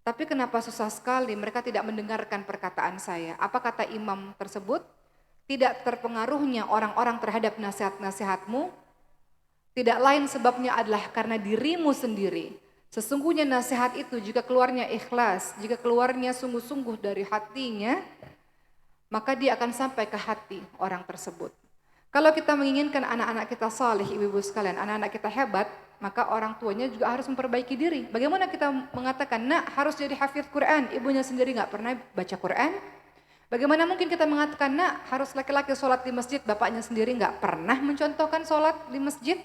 Tapi kenapa susah sekali mereka tidak mendengarkan perkataan saya? Apa kata imam tersebut? Tidak terpengaruhnya orang-orang terhadap nasihat-nasihatmu. Tidak lain sebabnya adalah karena dirimu sendiri. Sesungguhnya nasihat itu jika keluarnya ikhlas, jika keluarnya sungguh-sungguh dari hatinya, maka dia akan sampai ke hati orang tersebut. Kalau kita menginginkan anak-anak kita saleh, ibu-ibu sekalian, anak-anak kita hebat, maka orang tuanya juga harus memperbaiki diri. Bagaimana kita mengatakan, nak harus jadi hafidz Quran, ibunya sendiri nggak pernah baca Quran? Bagaimana mungkin kita mengatakan, nak harus laki-laki sholat di masjid, bapaknya sendiri nggak pernah mencontohkan sholat di masjid?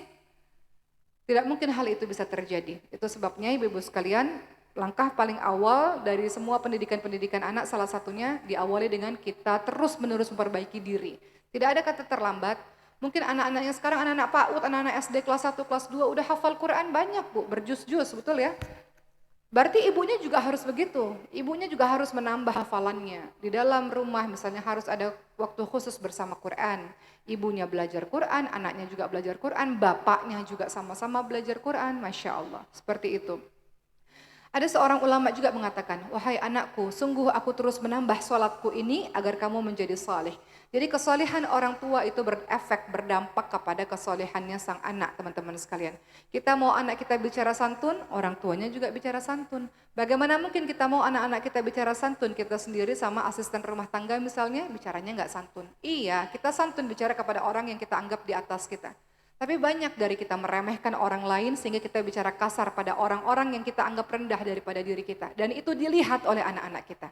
Tidak mungkin hal itu bisa terjadi. Itu sebabnya ibu-ibu sekalian, langkah paling awal dari semua pendidikan-pendidikan anak salah satunya diawali dengan kita terus-menerus memperbaiki diri. Tidak ada kata terlambat. Mungkin anak-anaknya sekarang, anak-anak PAUD, anak-anak SD kelas 1, kelas 2 udah hafal Quran banyak Bu, berjus-jus, betul ya? Berarti ibunya juga harus begitu. Ibunya juga harus menambah hafalannya. Di dalam rumah misalnya harus ada waktu khusus bersama Quran. Ibunya belajar Quran, anaknya juga belajar Quran, bapaknya juga sama-sama belajar Quran, Masya Allah. Seperti itu. Ada seorang ulama juga mengatakan, wahai anakku, sungguh aku terus menambah sholatku ini agar kamu menjadi saleh. Jadi kesalehan orang tua itu berefek, berdampak kepada kesalehannya sang anak, teman-teman sekalian. Kita mau anak kita bicara santun, orang tuanya juga bicara santun. Bagaimana mungkin kita mau anak-anak kita bicara santun, kita sendiri sama asisten rumah tangga misalnya, bicaranya nggak santun. Iya, kita santun bicara kepada orang yang kita anggap di atas kita. Tapi banyak dari kita meremehkan orang lain sehingga kita bicara kasar pada orang-orang yang kita anggap rendah daripada diri kita. Dan itu dilihat oleh anak-anak kita.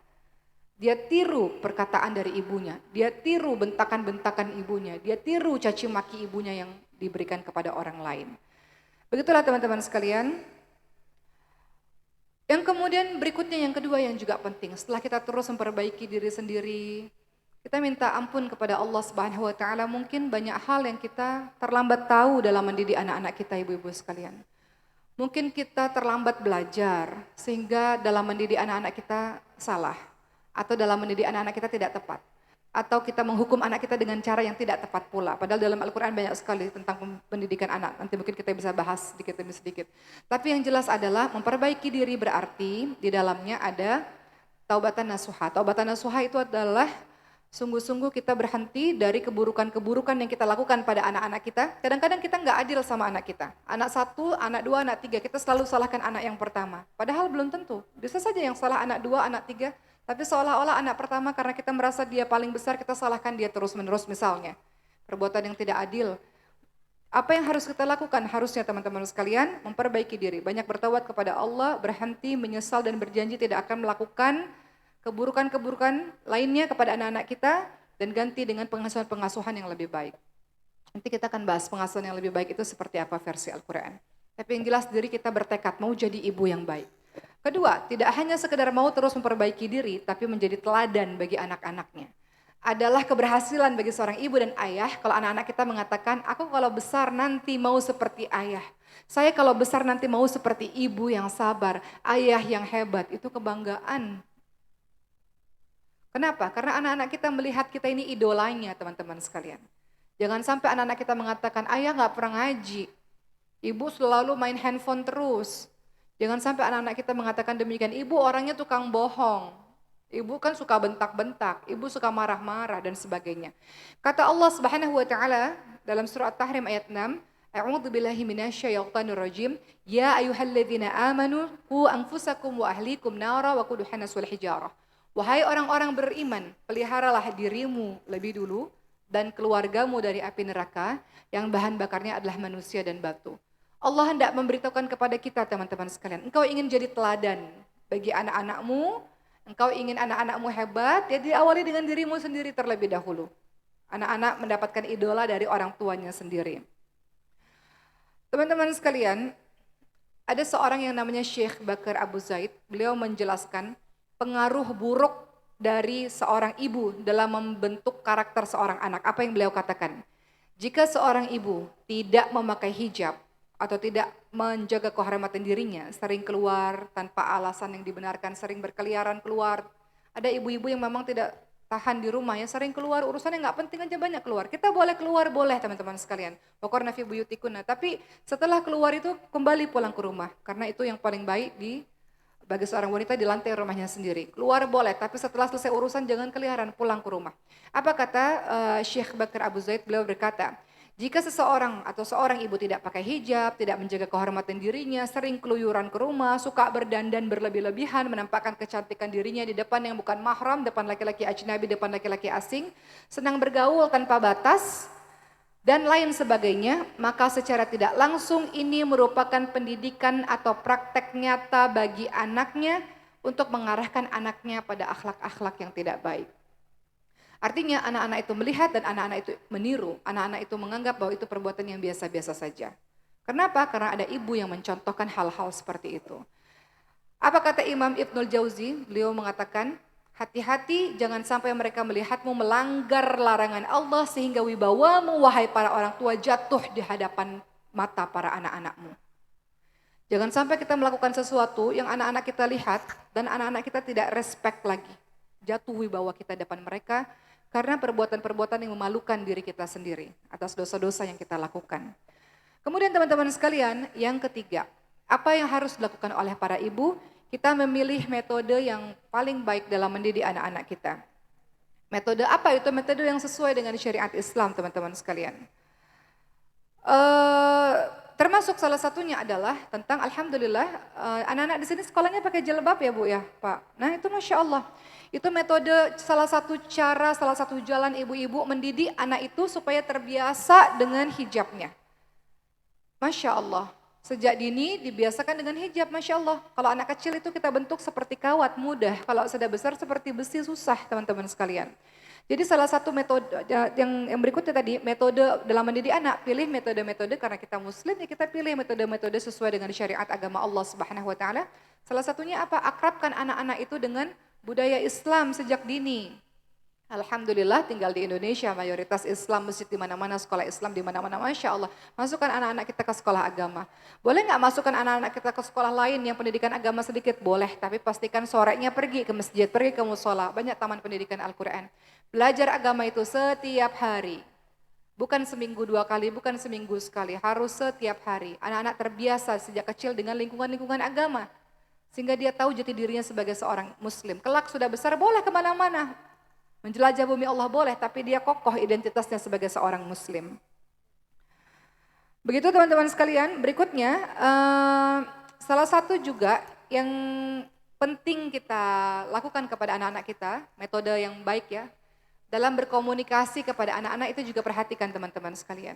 Dia tiru perkataan dari ibunya, dia tiru bentakan-bentakan ibunya, dia tiru caci maki ibunya yang diberikan kepada orang lain. Begitulah teman-teman sekalian. Yang kemudian berikutnya yang kedua yang juga penting, setelah kita terus memperbaiki diri sendiri, kita minta ampun kepada Allah Subhanahu wa taala. Mungkin banyak hal yang kita terlambat tahu dalam mendidik anak-anak kita, ibu-ibu sekalian. Mungkin kita terlambat belajar sehingga dalam mendidik anak-anak kita salah, atau dalam mendidik anak-anak kita tidak tepat, atau kita menghukum anak kita dengan cara yang tidak tepat pula. Padahal dalam Al-Quran banyak sekali tentang pendidikan anak. Nanti mungkin kita bisa bahas sedikit demi sedikit. Tapi yang jelas adalah memperbaiki diri berarti di dalamnya ada taubatan nasuha. Taubatan nasuha itu adalah sungguh-sungguh kita berhenti dari keburukan-keburukan yang kita lakukan pada anak-anak kita. Kadang-kadang kita nggak adil sama anak kita. Anak 1, anak 2, anak 3, kita selalu salahkan anak yang pertama. Padahal belum tentu. Bisa saja yang salah anak 2, anak 3, tapi seolah-olah anak pertama karena kita merasa dia paling besar, kita salahkan dia terus-menerus misalnya. Perbuatan yang tidak adil. Apa yang harus kita lakukan? Harusnya teman-teman sekalian memperbaiki diri. Banyak bertawad kepada Allah, berhenti, menyesal dan berjanji tidak akan melakukan keburukan-keburukan lainnya kepada anak-anak kita dan ganti dengan pengasuhan-pengasuhan yang lebih baik. Nanti kita akan bahas pengasuhan yang lebih baik itu seperti apa versi Al-Quran. Tapi yang jelas diri kita bertekad mau jadi ibu yang baik. Kedua, tidak hanya sekedar mau terus memperbaiki diri, tapi menjadi teladan bagi anak-anaknya. Adalah keberhasilan bagi seorang ibu dan ayah kalau anak-anak kita mengatakan, aku kalau besar nanti mau seperti ayah. Saya kalau besar nanti mau seperti ibu yang sabar, ayah yang hebat, itu kebanggaan. Kenapa? Karena anak-anak kita melihat kita ini idolanya teman-teman sekalian. Jangan sampai anak-anak kita mengatakan, ayah gak pernah ngaji, ibu selalu main handphone terus. Jangan sampai anak-anak kita mengatakan demikian, ibu orangnya tukang bohong, ibu kan suka bentak-bentak, ibu suka marah-marah dan sebagainya. Kata Allah Subhanahu wa taala dalam surah At-Tahrim ayat 6, A'udzu billahi minasyaitonir rajim, ya ayyuhalladzina amanu qu anfusakum wa ahlikum nara wa quduhan nas wal hijarah. Wahai orang-orang beriman, peliharalah dirimu lebih dulu dan keluargamu dari api neraka yang bahan bakarnya adalah manusia dan batu. Allah hendak memberitahukan kepada kita teman-teman sekalian, engkau ingin jadi teladan bagi anak-anakmu, engkau ingin anak-anakmu hebat, ya diawali dengan dirimu sendiri terlebih dahulu. Anak-anak mendapatkan idola dari orang tuanya sendiri. Teman-teman sekalian, ada seorang yang namanya Syekh Bakar Abu Zaid, beliau menjelaskan pengaruh buruk dari seorang ibu dalam membentuk karakter seorang anak. Apa yang beliau katakan? Jika seorang ibu tidak memakai hijab, atau tidak menjaga kehormatan dirinya, sering keluar tanpa alasan yang dibenarkan, sering berkeliaran keluar. Ada ibu-ibu yang memang tidak tahan di rumah, ya sering keluar, urusannya nggak penting aja banyak keluar. Kita boleh keluar, boleh teman-teman sekalian. Waqarna fi buyutikunna, tapi setelah keluar itu kembali pulang ke rumah, karena itu yang paling baik bagi seorang wanita di lantai rumahnya sendiri. Keluar boleh, tapi setelah selesai urusan jangan keliaran, pulang ke rumah. Apa kata Syekh Bakar Abu Zaid? Beliau berkata, jika seseorang atau seorang ibu tidak pakai hijab, tidak menjaga kehormatan dirinya, sering keluyuran ke rumah, suka berdandan berlebih-lebihan, menampakkan kecantikan dirinya di depan yang bukan mahram, depan laki-laki ajnabi, depan laki-laki asing, senang bergaul tanpa batas, dan lain sebagainya, maka secara tidak langsung ini merupakan pendidikan atau praktek nyata bagi anaknya untuk mengarahkan anaknya pada akhlak-akhlak yang tidak baik. Artinya anak-anak itu melihat dan anak-anak itu meniru, anak-anak itu menganggap bahwa itu perbuatan yang biasa-biasa saja. Kenapa? Karena ada ibu yang mencontohkan hal-hal seperti itu. Apa kata Imam Ibnul Jauzi? Beliau mengatakan, hati-hati jangan sampai mereka melihatmu melanggar larangan Allah sehingga wibawamu wahai para orang tua jatuh di hadapan mata para anak-anakmu. Jangan sampai kita melakukan sesuatu yang anak-anak kita lihat dan anak-anak kita tidak respect lagi. Jatuh wibawa kita depan mereka karena perbuatan-perbuatan yang memalukan diri kita sendiri atas dosa-dosa yang kita lakukan. Kemudian teman-teman sekalian, yang ketiga, apa yang harus dilakukan oleh para ibu? Kita memilih metode yang paling baik dalam mendidik anak-anak kita. Metode apa itu? Metode yang sesuai dengan syariat Islam, teman-teman sekalian. Termasuk salah satunya adalah tentang alhamdulillah anak-anak di sini sekolahnya pakai jilbab ya Bu ya Pak. Nah itu Masya Allah. Itu metode salah satu cara, salah satu jalan ibu-ibu mendidik anak itu supaya terbiasa dengan hijabnya. Masya Allah. Sejak dini dibiasakan dengan hijab, Masya Allah. Kalau anak kecil itu kita bentuk seperti kawat, mudah. Kalau sudah besar seperti besi, susah teman-teman sekalian. Jadi salah satu metode yang berikutnya tadi, metode dalam mendidik anak, pilih metode-metode karena kita muslim, ya kita pilih metode-metode sesuai dengan syariat agama Allah Subhanahu wa taala. Salah satunya apa? Akrabkan anak-anak itu dengan budaya Islam sejak dini. Alhamdulillah tinggal di Indonesia, mayoritas Islam, masjid di mana-mana, sekolah Islam di mana-mana, Masya Allah. Masukkan anak-anak kita ke sekolah agama. Boleh nggak masukkan anak-anak kita ke sekolah lain yang pendidikan agama sedikit? Boleh, tapi pastikan sorenya pergi ke masjid, pergi ke musola, banyak taman pendidikan Al-Quran. Belajar agama itu setiap hari. Bukan seminggu 2 kali, bukan seminggu sekali, harus setiap hari. Anak-anak terbiasa sejak kecil dengan lingkungan-lingkungan agama. Sehingga dia tahu jati dirinya sebagai seorang muslim. Kelak sudah besar boleh kemana-mana. Menjelajah bumi Allah boleh, tapi dia kokoh identitasnya sebagai seorang muslim. Begitu teman-teman sekalian, berikutnya salah satu juga yang penting kita lakukan kepada anak-anak kita, metode yang baik ya, dalam berkomunikasi kepada anak-anak itu juga perhatikan teman-teman sekalian.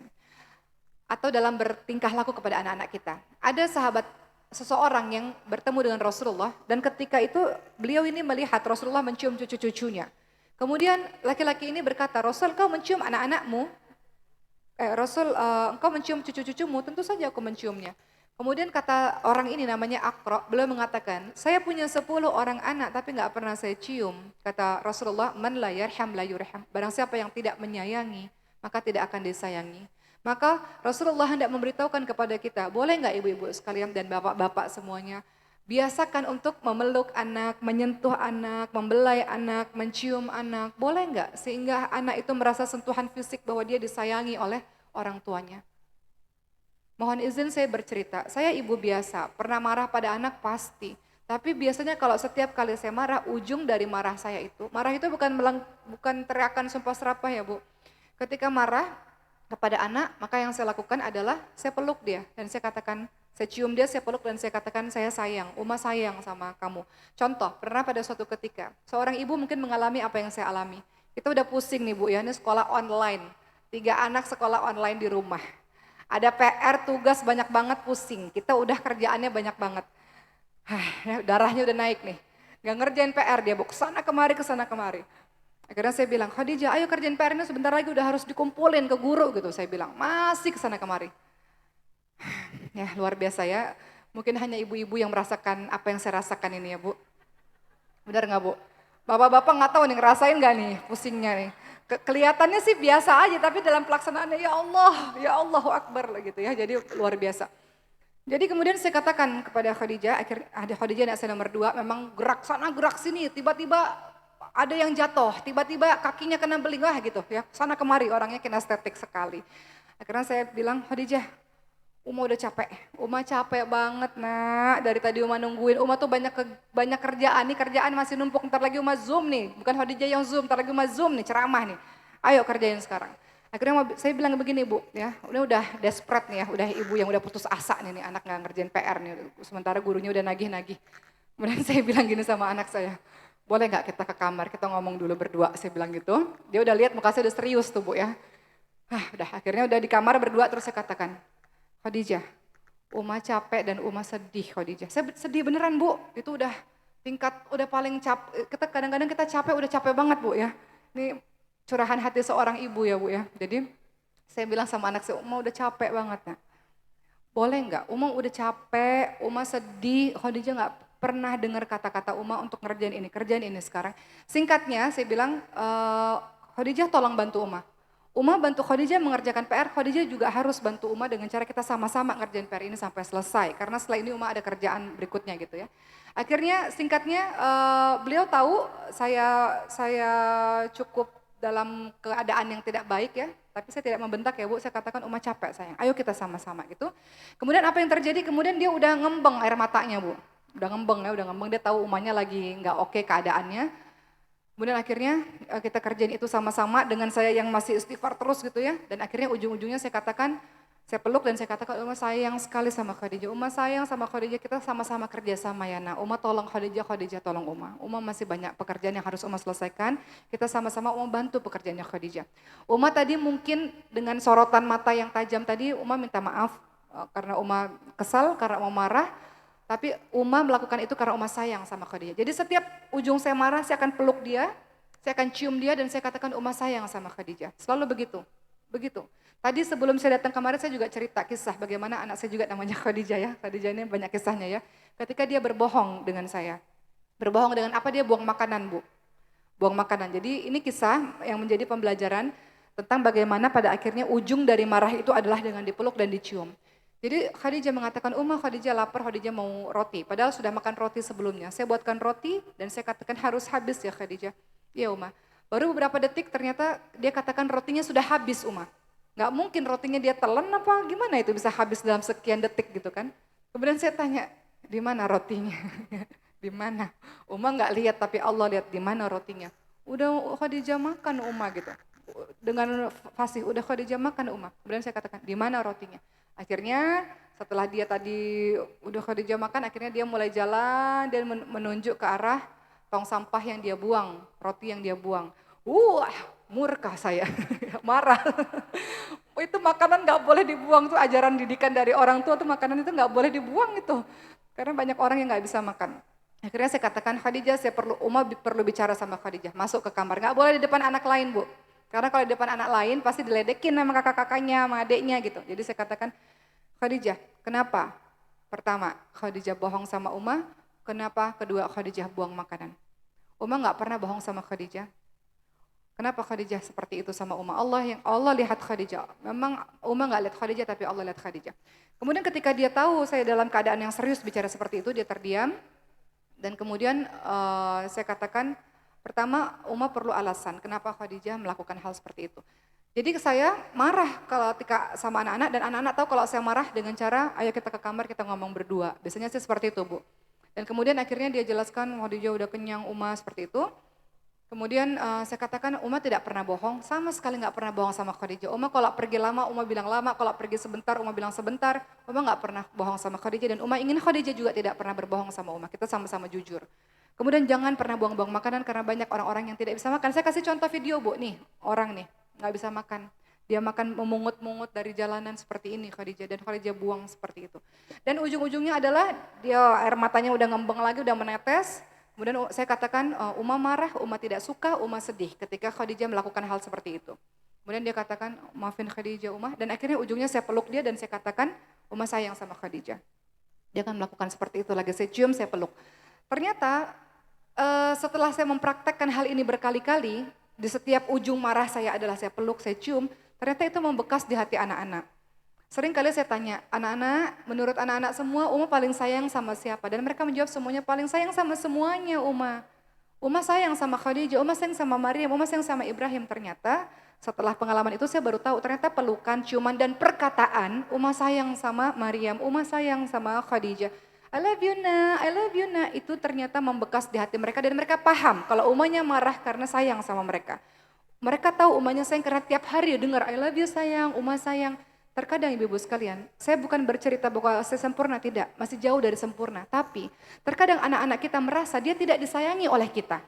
Atau dalam bertingkah laku kepada anak-anak kita. Ada sahabat seseorang yang bertemu dengan Rasulullah dan ketika itu beliau ini melihat Rasulullah mencium cucu-cucunya. Kemudian laki-laki ini berkata, Rasul kau mencium anak-anakmu? Rasul engkau mencium cucu-cucumu? Tentu saja aku menciumnya. Kemudian kata orang ini namanya Aqra, beliau mengatakan, saya punya 10 orang anak tapi nggak pernah saya cium. Kata Rasulullah, man la yarham la yurham. Barang siapa yang tidak menyayangi, maka tidak akan disayangi. Maka Rasulullah hendak memberitahukan kepada kita, boleh nggak ibu-ibu sekalian dan bapak-bapak semuanya, biasakan untuk memeluk anak, menyentuh anak, membelai anak, mencium anak, boleh nggak? Sehingga anak itu merasa sentuhan fisik bahwa dia disayangi oleh orang tuanya. Mohon izin saya bercerita, saya ibu biasa, pernah marah pada anak pasti. Tapi biasanya kalau setiap kali saya marah, ujung dari marah itu bukan teriakan sumpah serapah ya Bu. Ketika marah kepada anak, maka yang saya lakukan adalah saya peluk dia dan saya katakan, saya cium dia, saya peluk dan saya katakan saya sayang, Uma sayang sama kamu. Contoh, pernah pada suatu ketika, seorang ibu mungkin mengalami apa yang saya alami. Kita udah pusing nih Bu ya, ini sekolah online, 3 anak sekolah online di rumah. Ada PR, tugas banyak banget, pusing. Kita udah kerjaannya banyak banget. Darahnya udah naik nih. Gak ngerjain PR dia, Bu, kesana kemari. Akhirnya saya bilang, Khadijah ayo kerjain PR ini sebentar lagi udah harus dikumpulin ke guru gitu. Saya bilang, masih kesana kemari. Ya luar biasa ya, mungkin hanya ibu-ibu yang merasakan apa yang saya rasakan ini ya Bu. Benar nggak Bu? Bapak-bapak nggak tahu nih ngerasain nggak nih pusingnya nih. Kelihatannya sih biasa aja tapi dalam pelaksanaannya ya Allahu Akbar lah gitu ya, jadi luar biasa. Jadi kemudian saya katakan kepada Khadijah, akhirnya Khadijah anak saya nomor 2 memang gerak sana gerak sini, tiba-tiba ada yang jatuh, tiba-tiba kakinya kena beling, wah gitu ya, sana kemari orangnya kinestetik sekali. Akhirnya saya bilang, Khadijah, Uma udah capek, Uma capek banget nak, dari tadi Uma nungguin, Uma tuh banyak kerjaan nih, kerjaan masih numpuk, ntar lagi Uma Zoom nih, bukan Khadijah yang Zoom, ntar lagi Uma Zoom nih, ceramah nih, ayo kerjain sekarang. Akhirnya saya bilang begini Bu, ya udah desperate nih ya, udah ibu yang udah putus asa nih anak nggak ngerjain PR nih, sementara gurunya udah nagih-nagih. Kemudian saya bilang gini sama anak saya, boleh nggak kita ke kamar, kita ngomong dulu berdua, saya bilang gitu. Dia udah lihat muka saya udah serius tuh Bu ya. Udah akhirnya udah di kamar berdua terus saya katakan, Khadijah, Uma capek dan Uma sedih Khadijah. Saya sedih beneran Bu, itu udah tingkat udah paling capek, kadang-kadang kita capek, udah capek banget Bu ya. Ini curahan hati seorang ibu ya Bu ya. Jadi saya bilang sama anak saya, Uma udah capek banget nak. Boleh nggak? Uma udah capek, Uma sedih, Khadijah nggak pernah dengar kata-kata Uma untuk kerjain ini sekarang. Singkatnya saya bilang, Khadijah tolong bantu Uma. Uma bantu Khadijah mengerjakan PR, Khadijah juga harus bantu Uma dengan cara kita sama-sama ngerjain PR ini sampai selesai. Karena setelah ini Uma ada kerjaan berikutnya gitu ya. Akhirnya singkatnya beliau tahu saya cukup dalam keadaan yang tidak baik ya. Tapi saya tidak membentak ya Bu, saya katakan Uma capek sayang, ayo kita sama-sama gitu. Kemudian apa yang terjadi, kemudian dia udah ngembeng air matanya Bu. Udah ngembeng, dia tahu Umanya lagi nggak oke keadaannya. Kemudian akhirnya kita kerjain itu sama-sama dengan saya yang masih istighfar terus gitu ya. Dan akhirnya ujung-ujungnya saya katakan, saya peluk dan saya katakan, Uma sayang sekali sama Khadijah. Uma sayang sama Khadijah, kita sama-sama kerja sama ya nak. Uma tolong Khadijah, Khadijah tolong Uma. Uma masih banyak pekerjaan yang harus Uma selesaikan. Kita sama-sama Uma bantu pekerjaannya Khadijah. Uma tadi mungkin dengan sorotan mata yang tajam tadi, Uma minta maaf karena Uma kesal, karena Uma marah. Tapi Uma melakukan itu karena Uma sayang sama Khadijah. Jadi setiap ujung saya marah, saya akan peluk dia, saya akan cium dia dan saya katakan Uma sayang sama Khadijah. Selalu begitu. Begitu. Tadi sebelum saya datang kemarin saya juga cerita kisah bagaimana anak saya juga namanya Khadijah ya. Khadijah ini banyak kisahnya ya. Ketika dia berbohong dengan saya. Berbohong dengan apa? Dia buang makanan, Bu. Buang makanan. Jadi ini kisah yang menjadi pembelajaran tentang bagaimana pada akhirnya ujung dari marah itu adalah dengan dipeluk dan dicium. Jadi Khadijah mengatakan, Khadijah lapar, Khadijah mau roti. Padahal sudah makan roti sebelumnya. Saya buatkan roti dan saya katakan harus habis ya Khadijah. Iya Umar. Baru beberapa detik ternyata dia katakan rotinya sudah habis Umar. Nggak mungkin rotinya dia telan apa gimana itu bisa habis dalam sekian detik gitu kan. Kemudian saya tanya, di mana rotinya? Di mana? Umar nggak lihat tapi Allah lihat di mana rotinya. Udah Khadijah makan Umar gitu. Dengan fasih, udah Khadijah makan Umar. Kemudian saya katakan, di mana rotinya? Akhirnya setelah dia tadi udah Khadijah makan, akhirnya dia mulai jalan dan menunjuk ke arah tong sampah yang dia buang, roti yang dia buang. Murka saya, marah. Itu makanan nggak boleh dibuang tuh, ajaran didikan dari orang tua tuh makanan itu nggak boleh dibuang itu. Karena banyak orang yang nggak bisa makan. Akhirnya saya katakan, Khadijah, Umar perlu bicara sama Khadijah, masuk ke kamar. Nggak boleh di depan anak lain, Bu. Karena kalau di depan anak lain pasti diledekin sama kakak-kakaknya, sama adiknya gitu. Jadi saya katakan, Khadijah, kenapa? Pertama, Khadijah bohong sama Umar. Kenapa? Kedua, Khadijah buang makanan. Umar nggak pernah bohong sama Khadijah. Kenapa Khadijah seperti itu sama Umar? Allah lihat Khadijah. Memang Umar nggak lihat Khadijah, tapi Allah lihat Khadijah. Kemudian ketika dia tahu saya dalam keadaan yang serius bicara seperti itu, dia terdiam. Dan kemudian saya katakan, pertama Umar perlu alasan kenapa Khadijah melakukan hal seperti itu. Jadi saya marah kalau sama anak-anak, dan anak-anak tahu kalau saya marah dengan cara, ayo kita ke kamar kita ngomong berdua. Biasanya sih seperti itu, Bu. Dan kemudian akhirnya dia jelaskan Khadijah udah kenyang Umar seperti itu. Kemudian saya katakan Umar tidak pernah bohong, sama sekali nggak pernah bohong sama Khadijah. Umar kalau pergi lama, Umar bilang lama, kalau pergi sebentar, Umar bilang sebentar. Umar nggak pernah bohong sama Khadijah, dan Umar ingin Khadijah juga tidak pernah berbohong sama Umar. Kita sama-sama jujur. Kemudian jangan pernah buang-buang makanan karena banyak orang-orang yang tidak bisa makan. Saya kasih contoh video, Bu, nih orang nih nggak bisa makan. Dia makan memungut-mungut dari jalanan seperti ini Khadijah, dan Khadijah buang seperti itu. Dan ujung-ujungnya adalah dia air matanya udah ngembang lagi, udah menetes. Kemudian saya katakan, Umar marah, Umar tidak suka, Umar sedih ketika Khadijah melakukan hal seperti itu. Kemudian dia katakan, maafin Khadijah Umar, dan akhirnya ujungnya saya peluk dia dan saya katakan, Umar sayang sama Khadijah. Dia akan melakukan seperti itu lagi, saya cium, saya peluk. Ternyata setelah saya mempraktekkan hal ini berkali-kali, di setiap ujung marah saya adalah saya peluk, saya cium, ternyata itu membekas di hati anak-anak. Sering kali saya tanya, anak-anak, menurut anak-anak semua, Umar paling sayang sama siapa? Dan mereka menjawab semuanya paling sayang sama semuanya, Umar. Umar sayang sama Khadijah, Umar sayang sama Maryam, Umar sayang sama Ibrahim. Ternyata setelah pengalaman itu saya baru tahu, ternyata pelukan, ciuman, dan perkataan, Umar sayang sama Maryam, Umar sayang sama Khadijah. I love you nak, I love you nak. Itu ternyata membekas di hati mereka, dan mereka paham kalau Umarnya marah karena sayang sama mereka. Mereka tahu Umarnya sayang karena tiap hari dengar I love you sayang, Umar sayang. Terkadang ibu-ibu sekalian, saya bukan bercerita bahwa saya sempurna, tidak, masih jauh dari sempurna. Tapi terkadang anak-anak kita merasa dia tidak disayangi oleh kita.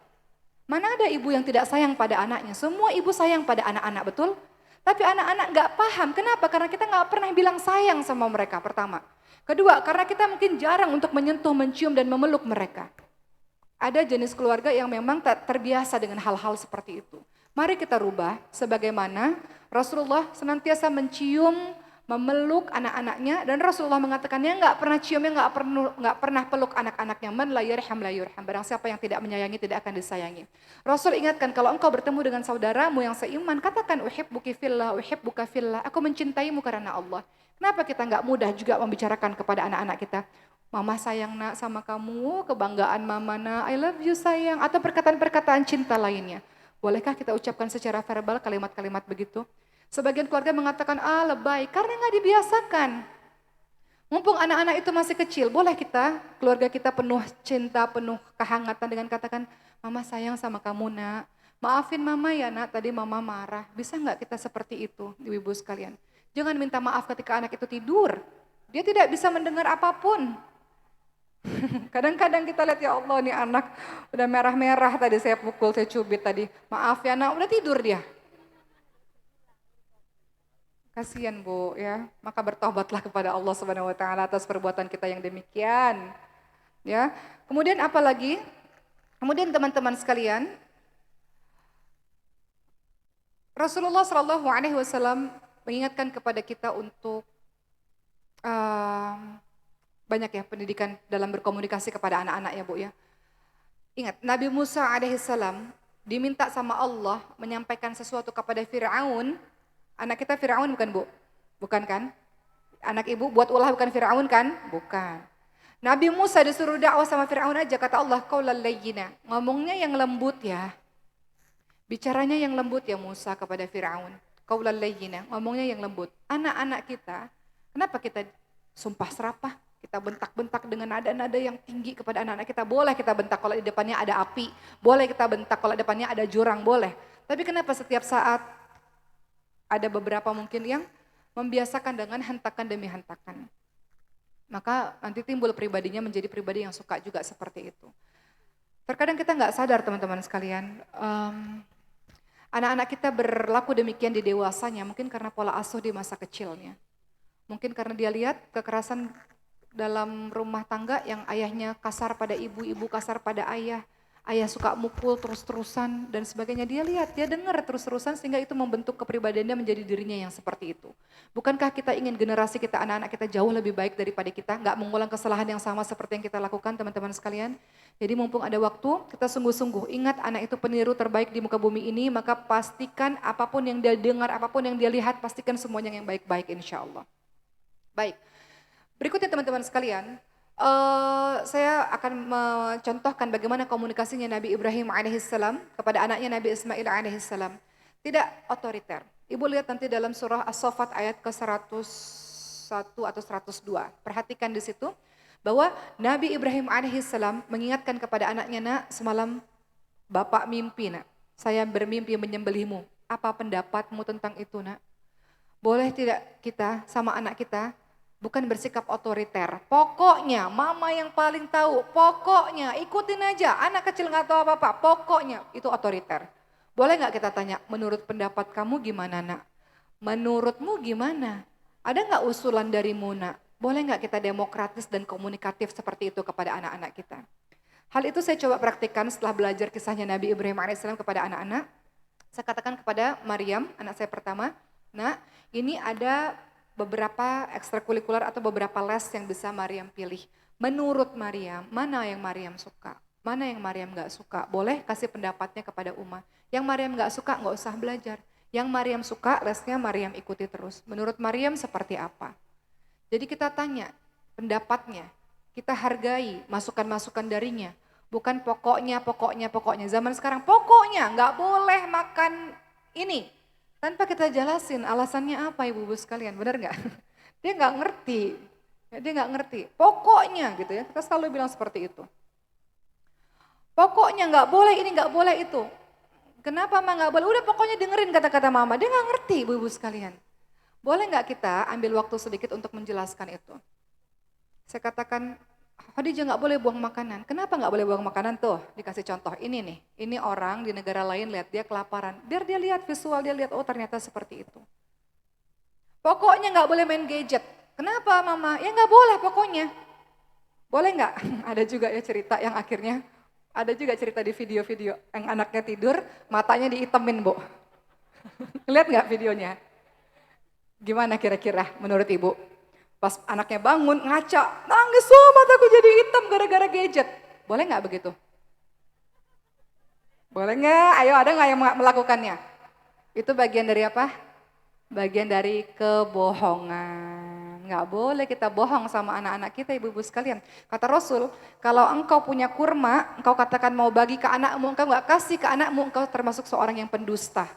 Mana ada ibu yang tidak sayang pada anaknya? Semua ibu sayang pada anak-anak, betul? Tapi anak-anak nggak paham, kenapa? Karena kita nggak pernah bilang sayang sama mereka, pertama. Kedua, karena kita mungkin jarang untuk menyentuh, mencium, dan memeluk mereka. Ada jenis keluarga yang memang tak terbiasa dengan hal-hal seperti itu. Mari kita rubah sebagaimana Rasulullah senantiasa mencium, memeluk anak-anaknya, dan Rasulullah mengatakannya nggak pernah ciumnya, nggak pernah peluk anak-anaknya. Man la yurham la yurham. Barang siapa yang tidak menyayangi tidak akan disayangi. Rasul ingatkan, kalau engkau bertemu dengan saudaramu yang seiman, katakan uhibbuki fillah, uhibbuka fillah. Aku mencintaimu karena Allah. Kenapa kita nggak mudah juga membicarakan kepada anak-anak kita? Mama sayang nak sama kamu, kebanggaan mama nak, I love you sayang, atau perkataan-perkataan cinta lainnya. Bolehkah kita ucapkan secara verbal kalimat-kalimat begitu? Sebagian keluarga mengatakan, lebay, karena nggak dibiasakan. Mumpung anak-anak itu masih kecil, boleh kita, keluarga kita penuh cinta, penuh kehangatan dengan katakan, mama sayang sama kamu nak, maafin mama ya nak, tadi mama marah. Bisa nggak kita seperti itu, ibu-ibu sekalian? Jangan minta maaf ketika anak itu tidur, dia tidak bisa mendengar apapun. Kadang-kadang kita lihat, ya Allah nih anak udah merah-merah tadi saya pukul, saya cubit tadi. Maaf ya nak, udah tidur dia. Kasihan Bu ya, maka bertobatlah kepada Allah Subhanahu wa taala atas perbuatan kita yang demikian. Ya. Kemudian apa lagi? Kemudian teman-teman sekalian, Rasulullah Shallallahu Alaihi Wasallam mengingatkan kepada kita untuk banyak ya pendidikan dalam berkomunikasi kepada anak-anak ya Bu ya. Ingat, Nabi Musa alaihissalam diminta sama Allah menyampaikan sesuatu kepada Fir'aun. Anak kita Fir'aun bukan Bu? Bukan kan? Anak ibu buat ulah bukan Fir'aun kan? Bukan. Nabi Musa disuruh dakwah sama Fir'aun aja, kata Allah, qaulal layyina. Ngomongnya yang lembut ya. Bicaranya yang lembut ya Musa kepada Fir'aun. Qaulal layyina, ngomongnya yang lembut. Anak-anak kita, kenapa kita sumpah serapah? Kita bentak-bentak dengan nada-nada yang tinggi kepada anak-anak kita. Boleh kita bentak kalau di depannya ada api. Boleh kita bentak kalau di depannya ada jurang, boleh. Tapi kenapa setiap saat ada beberapa mungkin yang membiasakan dengan hentakan demi hentakan. Maka nanti timbul pribadinya menjadi pribadi yang suka juga seperti itu. Terkadang kita nggak sadar teman-teman sekalian, anak-anak kita berlaku demikian di dewasanya mungkin karena pola asuh di masa kecilnya. Mungkin karena dia lihat kekerasan dalam rumah tangga yang ayahnya kasar pada ibu, ibu kasar pada ayah, ayah suka mukul terus-terusan dan sebagainya. Dia lihat, dia dengar terus-terusan sehingga itu membentuk kepribadiannya menjadi dirinya yang seperti itu. Bukankah kita ingin generasi kita, anak-anak kita jauh lebih baik daripada kita, nggak mengulang kesalahan yang sama seperti yang kita lakukan teman-teman sekalian. Jadi mumpung ada waktu, kita sungguh-sungguh ingat anak itu peniru terbaik di muka bumi ini, maka pastikan apapun yang dia dengar, apapun yang dia lihat, pastikan semuanya yang baik-baik insya Allah. Baik. Berikutnya teman-teman sekalian, saya akan mencontohkan bagaimana komunikasinya Nabi Ibrahim alaihissalam kepada anaknya Nabi Ismail alaihissalam. Tidak otoriter. Ibu lihat nanti dalam surah As-Saffat ayat ke-101 atau 102. Perhatikan di situ bahwa Nabi Ibrahim alaihissalam mengingatkan kepada anaknya, nak, semalam bapak mimpi, nak. Saya bermimpi menyembelihmu. Apa pendapatmu tentang itu, nak? Boleh tidak kita sama anak kita bukan bersikap otoriter. Pokoknya mama yang paling tahu, pokoknya ikutin aja. Anak kecil nggak tahu apa-apa, pokoknya itu otoriter. Boleh nggak kita tanya, menurut pendapat kamu gimana, nak? Menurutmu gimana? Ada nggak usulan darimu, nak? Boleh nggak kita demokratis dan komunikatif seperti itu kepada anak-anak kita? Hal itu saya coba praktikkan setelah belajar kisahnya Nabi Ibrahim alaihissalam kepada anak-anak. Saya katakan kepada Maryam, anak saya pertama, nak, ini ada beberapa ekstrakurikuler atau beberapa les yang bisa Maryam pilih. Menurut Maryam, mana yang Maryam suka? Mana yang Maryam gak suka? Boleh kasih pendapatnya kepada Uma. Yang Maryam gak suka gak usah belajar. Yang Maryam suka, lesnya Maryam ikuti terus. Menurut Maryam seperti apa? Jadi kita tanya pendapatnya. Kita hargai masukan-masukan darinya. Bukan pokoknya. Zaman sekarang pokoknya gak boleh makan ini. Tanpa kita jelasin alasannya apa ibu-ibu sekalian, benar nggak? Dia nggak ngerti. Pokoknya gitu ya, kita selalu bilang seperti itu. Pokoknya nggak boleh ini, nggak boleh itu. Kenapa mah nggak boleh? Udah pokoknya dengerin kata-kata mama, dia nggak ngerti ibu-ibu sekalian. Boleh nggak kita ambil waktu sedikit untuk menjelaskan itu? Saya katakan, Khadijah nggak boleh buang makanan. Kenapa nggak boleh buang makanan tuh? Dikasih contoh, ini nih. Ini orang di negara lain lihat dia kelaparan. Biar dia lihat visual, dia lihat oh ternyata seperti itu. Pokoknya nggak boleh main gadget. Kenapa mama? Ya nggak boleh pokoknya. Boleh nggak? Ada juga ya cerita yang akhirnya, ada juga cerita di video-video yang anaknya tidur, matanya diitemin Bu. Lihat nggak videonya? Gimana kira-kira menurut ibu? Pas anaknya bangun, ngaca, nangis, oh mataku jadi hitam gara-gara gadget. Boleh nggak begitu? Boleh nggak? Ayo ada nggak yang melakukannya? Itu bagian dari apa? Bagian dari kebohongan. Nggak boleh kita bohong sama anak-anak kita ibu-ibu sekalian. Kata Rasul, kalau engkau punya kurma, engkau katakan mau bagi ke anakmu, engkau nggak kasih ke anakmu, engkau termasuk seorang yang pendusta.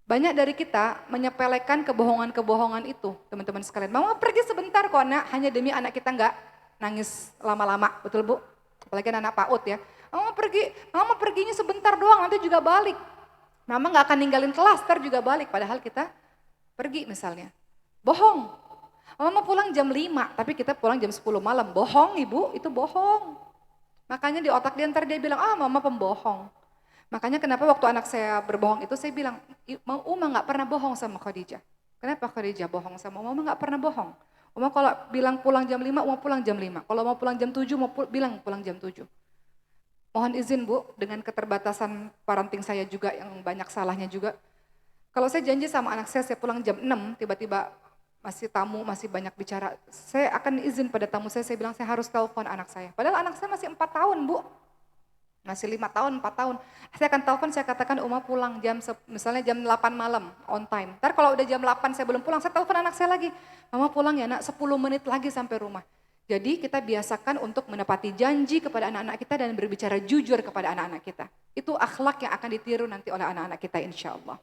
Banyak dari kita menyepelekan kebohongan-kebohongan itu, teman-teman sekalian. Mama pergi sebentar kok nak, hanya demi anak kita nggak nangis lama-lama, betul Bu? Apalagi anak PAUD ya. Mama perginya sebentar doang, nanti juga balik. Mama nggak akan ninggalin kelas, ntar juga balik. Padahal kita pergi misalnya. Bohong. Mama pulang jam 5, tapi kita pulang jam 10 malam. Bohong ibu, itu bohong. Makanya di otak dia ntar dia bilang, mama pembohong. Makanya kenapa waktu anak saya berbohong itu saya bilang, Uma nggak pernah bohong sama Khadijah. Kenapa Khadijah bohong sama Uma? Uma nggak pernah bohong. Uma kalau bilang pulang jam 5, Uma pulang jam 5. Kalau mau pulang jam 7, bilang pulang jam 7. Mohon izin Bu, dengan keterbatasan parenting saya juga yang banyak salahnya juga. Kalau saya janji sama anak saya pulang jam 6, tiba-tiba masih tamu, masih banyak bicara, saya akan izin pada tamu saya bilang saya harus telepon anak saya. Padahal anak saya masih 4 tahun, Bu. Masih 5 tahun, 4 tahun. Saya akan telepon, saya katakan Uma pulang misalnya jam 8 malam, on time. Ntar kalau udah jam 8 saya belum pulang, saya telepon anak saya lagi. Mama pulang ya nak, 10 menit lagi sampai rumah. Jadi kita biasakan untuk menepati janji kepada anak-anak kita dan berbicara jujur kepada anak-anak kita. Itu akhlak yang akan ditiru nanti oleh anak-anak kita insya Allah.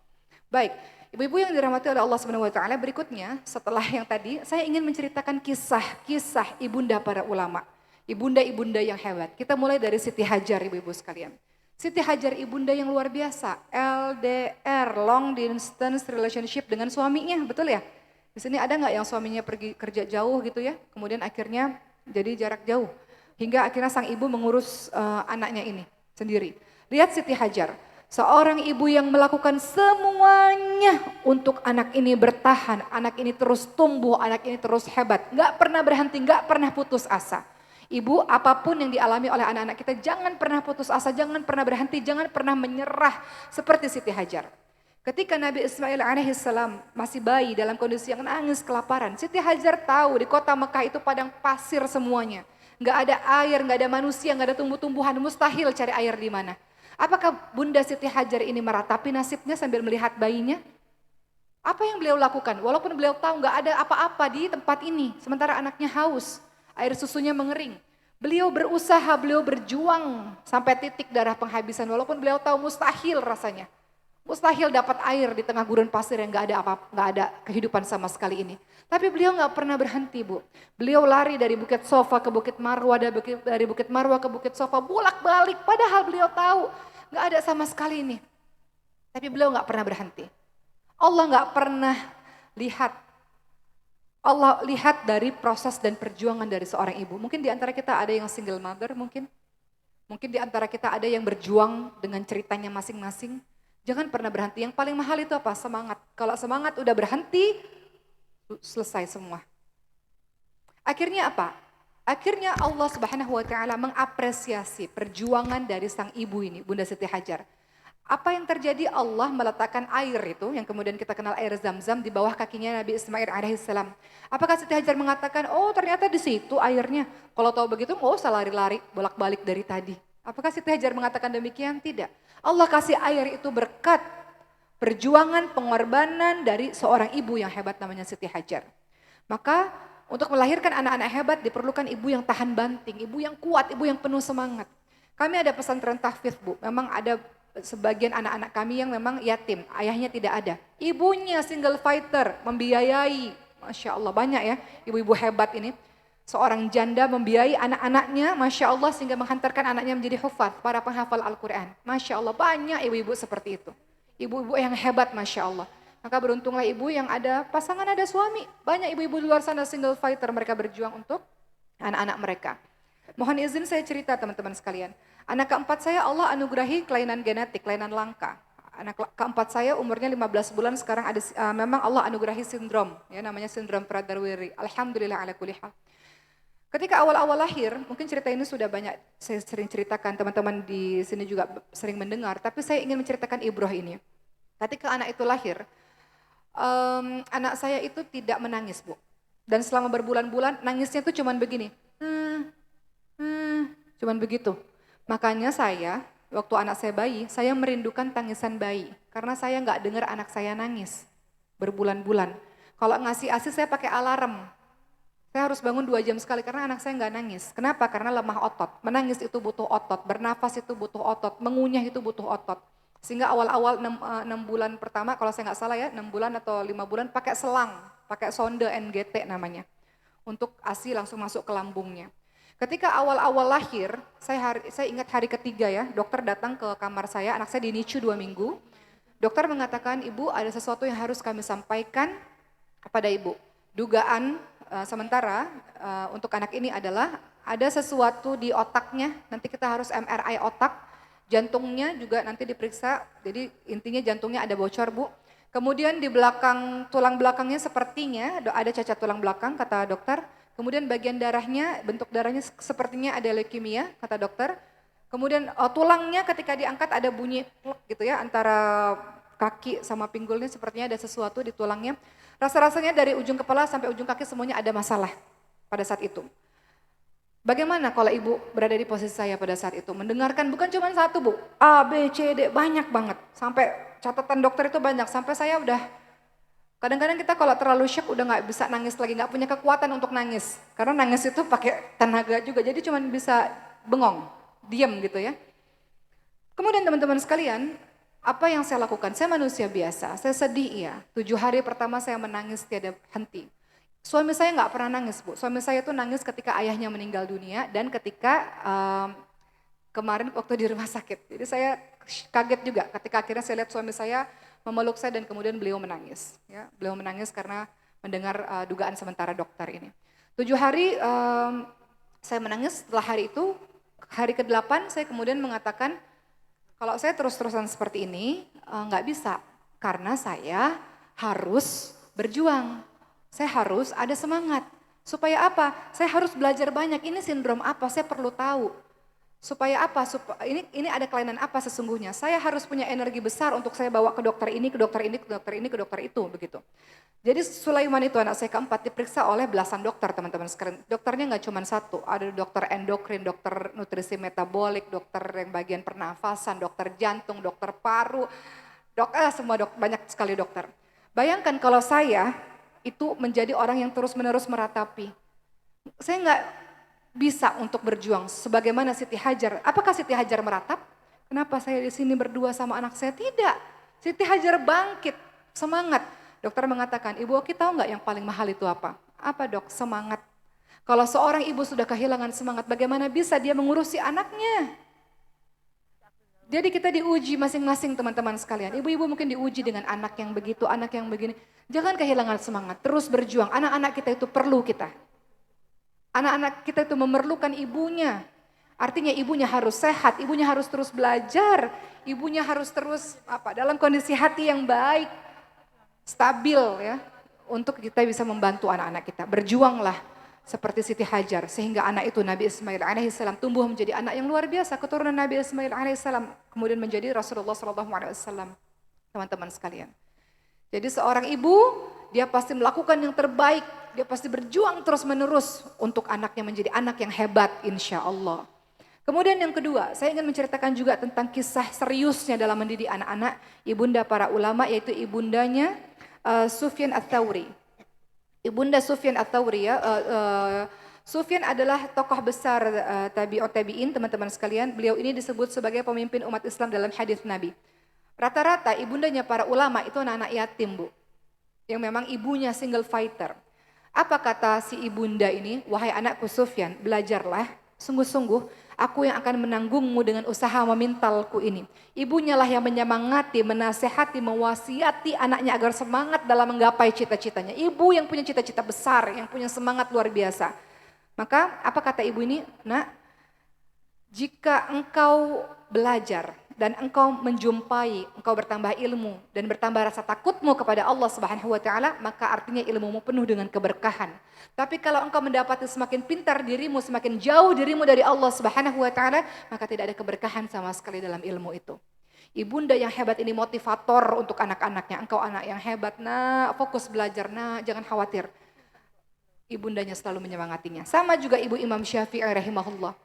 Baik, ibu-ibu yang dirahmati oleh Allah Subhanahu wa taala, berikutnya setelah yang tadi saya ingin menceritakan kisah-kisah ibunda para ulama. Ibunda-ibunda yang hebat. Kita mulai dari Siti Hajar ibu-ibu sekalian. Siti Hajar ibunda yang luar biasa, LDR, long distance relationship dengan suaminya, betul ya? Di sini ada nggak yang suaminya pergi kerja jauh gitu ya, kemudian akhirnya jadi jarak jauh. Hingga akhirnya sang ibu mengurus anaknya ini sendiri. Lihat Siti Hajar, seorang ibu yang melakukan semuanya untuk anak ini bertahan, anak ini terus tumbuh, anak ini terus hebat. Nggak pernah berhenti, nggak pernah putus asa. Ibu, apapun yang dialami oleh anak-anak kita, jangan pernah putus asa, jangan pernah berhenti, jangan pernah menyerah seperti Siti Hajar. Ketika Nabi Ismail alaihissalam masih bayi dalam kondisi yang nangis kelaparan, Siti Hajar tahu di kota Mekah itu padang pasir semuanya. Nggak ada air, nggak ada manusia, nggak ada tumbuh-tumbuhan, mustahil cari air di mana. Apakah Bunda Siti Hajar ini meratapi nasibnya sambil melihat bayinya? Apa yang beliau lakukan? Walaupun beliau tahu nggak ada apa-apa di tempat ini, sementara anaknya haus, air susunya mengering. Beliau berusaha, beliau berjuang sampai titik darah penghabisan, walaupun beliau tahu mustahil rasanya. Mustahil dapat air di tengah gurun pasir yang nggak ada kehidupan sama sekali ini. Tapi beliau nggak pernah berhenti, Bu. Beliau lari dari Bukit Sofa ke Bukit Marwah, dari Bukit Marwah ke Bukit Sofa, bolak-balik. Padahal beliau tahu nggak ada sama sekali ini. Tapi beliau nggak pernah berhenti. Allah nggak pernah lihat. Allah lihat dari proses dan perjuangan dari seorang ibu. Mungkin di antara kita ada yang single mother, mungkin di antara kita ada yang berjuang dengan ceritanya masing-masing. Jangan pernah berhenti. Yang paling mahal itu apa? Semangat. Kalau semangat udah berhenti, selesai semua. Akhirnya apa? Akhirnya Allah Subhanahu wa taala mengapresiasi perjuangan dari sang ibu ini, Bunda Siti Hajar. Apa yang terjadi? Allah meletakkan air itu, yang kemudian kita kenal air Zam-Zam, di bawah kakinya Nabi Ismail alaihissalam. Apakah Siti Hajar mengatakan, oh ternyata di situ airnya. Kalau tahu begitu, nggak usah lari-lari bolak-balik dari tadi. Apakah Siti Hajar mengatakan demikian? Tidak. Allah kasih air itu berkat perjuangan, pengorbanan dari seorang ibu yang hebat namanya Siti Hajar. Maka untuk melahirkan anak-anak hebat diperlukan ibu yang tahan banting, ibu yang kuat, ibu yang penuh semangat. Kami ada pesantren tahfidz, Bu. Memang ada sebagian anak-anak kami yang memang yatim, ayahnya tidak ada. Ibunya single fighter, membiayai, Masya Allah banyak ya ibu-ibu hebat ini. Seorang janda membiayai anak-anaknya, Masya Allah, sehingga menghantarkan anaknya menjadi hufaz, para penghafal Al-Quran. Masya Allah, banyak ibu-ibu seperti itu. Ibu-ibu yang hebat, Masya Allah. Maka beruntunglah ibu yang ada pasangan, ada suami. Banyak ibu-ibu di luar sana single fighter, mereka berjuang untuk anak-anak mereka. Mohon izin saya cerita teman-teman sekalian. Anak keempat saya Allah anugerahi kelainan genetik, kelainan langka. Anak keempat saya umurnya 15 bulan, sekarang ada memang Allah anugerahi sindrom, ya namanya sindrom Prader-Willi. Alhamdulillah ala kulli hal. Ketika awal-awal lahir, mungkin cerita ini sudah banyak saya sering ceritakan, teman-teman di sini juga sering mendengar, tapi saya ingin menceritakan ibrah ini. Ketika anak itu lahir, anak saya itu tidak menangis, Bu. Dan selama berbulan-bulan nangisnya itu cuman begini, cuman begitu. Makanya saya, waktu anak saya bayi, saya merindukan tangisan bayi. Karena saya nggak dengar anak saya nangis berbulan-bulan. Kalau ngasih ASI saya pakai alarm. Saya harus bangun 2 jam sekali karena anak saya nggak nangis. Kenapa? Karena lemah otot. Menangis itu butuh otot, bernafas itu butuh otot, mengunyah itu butuh otot. Sehingga awal-awal 6 bulan pertama, kalau saya nggak salah ya, 6 bulan atau 5 bulan pakai selang, pakai sonde NGT namanya. Untuk ASI langsung masuk ke lambungnya. Ketika awal-awal lahir, saya ingat hari ketiga ya, dokter datang ke kamar saya, anak saya di NICU 2 minggu. Dokter mengatakan, Ibu ada sesuatu yang harus kami sampaikan kepada Ibu. Dugaan sementara untuk anak ini adalah ada sesuatu di otaknya, nanti kita harus MRI otak, jantungnya juga nanti diperiksa, jadi intinya jantungnya ada bocor, Bu. Kemudian di belakang, tulang belakangnya sepertinya ada cacat tulang belakang kata dokter. Kemudian bagian darahnya, bentuk darahnya sepertinya ada leukemia kata dokter. Kemudian tulangnya ketika diangkat ada bunyi plek gitu ya, antara kaki sama pinggulnya sepertinya ada sesuatu di tulangnya. Rasa-rasanya dari ujung kepala sampai ujung kaki semuanya ada masalah pada saat itu. Bagaimana kalau ibu berada di posisi saya pada saat itu? Mendengarkan bukan cuma satu bu, A, B, C, D, banyak banget. Sampai catatan dokter itu banyak, sampai saya udah, kadang-kadang kita kalau terlalu shock udah gak bisa nangis lagi, gak punya kekuatan untuk nangis. Karena nangis itu pakai tenaga juga, jadi cuma bisa bengong, diam gitu ya. Kemudian teman-teman sekalian, apa yang saya lakukan? Saya manusia biasa, saya sedih iya. 7 hari pertama saya menangis tiada henti. Suami saya nggak pernah nangis bu, suami saya tuh nangis ketika ayahnya meninggal dunia dan ketika kemarin waktu di rumah sakit. Jadi saya kaget juga ketika akhirnya saya lihat suami saya memeluk saya dan kemudian beliau menangis. Ya, beliau menangis karena mendengar dugaan sementara dokter ini. 7 hari saya menangis, setelah hari itu, hari ke-8 saya kemudian mengatakan, kalau saya terus-terusan seperti ini nggak bisa, karena saya harus berjuang. Saya harus ada semangat. Supaya apa? Saya harus belajar banyak. Ini sindrom apa? Saya perlu tahu. Supaya apa? Ini ada kelainan apa sesungguhnya? Saya harus punya energi besar untuk saya bawa ke dokter ini, ke dokter ini, ke dokter ini, ke dokter itu, begitu. Jadi Sulaiman itu anak saya keempat diperiksa oleh belasan dokter teman-teman sekalian. Dokternya nggak cuma satu, ada dokter endokrin, dokter nutrisi metabolik, dokter yang bagian pernafasan, dokter jantung, dokter paru, banyak sekali dokter. Bayangkan kalau saya itu menjadi orang yang terus-menerus meratapi. Saya nggak bisa untuk berjuang sebagaimana Siti Hajar. Apakah Siti Hajar meratap? Kenapa saya di sini berdua sama anak saya? Tidak. Siti Hajar bangkit, semangat. Dokter mengatakan, Ibu Oki tahu nggak yang paling mahal itu apa? Apa dok? Semangat. Kalau seorang ibu sudah kehilangan semangat, bagaimana bisa dia mengurusi anaknya? Jadi kita diuji masing-masing teman-teman sekalian. Ibu-ibu mungkin diuji dengan anak yang begitu, anak yang begini. Jangan kehilangan semangat, terus berjuang. Anak-anak kita itu perlu kita. Anak-anak kita itu memerlukan ibunya. Artinya ibunya harus sehat, ibunya harus terus belajar. Ibunya harus terus dalam kondisi hati yang baik, stabil ya. Untuk kita bisa membantu anak-anak kita. Berjuanglah seperti Siti Hajar, sehingga anak itu Nabi Ismail alaihissalam tumbuh menjadi anak yang luar biasa, keturunan Nabi Ismail alaihissalam, kemudian menjadi Rasulullah sallallahu alaihi wasallam. Teman-teman sekalian. Jadi seorang ibu, dia pasti melakukan yang terbaik, dia pasti berjuang terus-menerus untuk anaknya menjadi anak yang hebat insya Allah. Kemudian yang kedua, saya ingin menceritakan juga tentang kisah seriusnya dalam mendidik anak-anak ibunda para ulama, yaitu ibundanya Sufyan Ats-Tsauri. Ibunda Sufyan Ats-Tsauri ya, Sufyan adalah tokoh besar tabi'in teman-teman sekalian. Beliau ini disebut sebagai pemimpin umat Islam dalam hadis Nabi. Rata-rata ibundanya para ulama itu anak-anak yatim bu, yang memang ibunya single fighter. Apa kata si ibunda ini? Wahai anakku Sufyan, belajarlah sungguh-sungguh. Aku yang akan menanggungmu dengan usaha memintalku ini. Ibunya lah yang menyemangati, menasehati, mewasiati anaknya agar semangat dalam menggapai cita-citanya. Ibu yang punya cita-cita besar, yang punya semangat luar biasa. Maka apa kata ibu ini? Nak, jika engkau belajar dan engkau menjumpai, engkau bertambah ilmu dan bertambah rasa takutmu kepada Allah Subhanahu wa taala, maka artinya ilmumu penuh dengan keberkahan. Tapi kalau engkau mendapati semakin pintar dirimu, semakin jauh dirimu dari Allah Subhanahu wa taala, maka tidak ada keberkahan sama sekali dalam ilmu itu. Ibunda yang hebat ini motivator untuk anak-anaknya. Engkau anak yang hebat, nak, fokus belajar, nak, jangan khawatir. Ibundanya selalu menyemangatinya. Sama juga ibu Imam Syafi'i rahimahullah.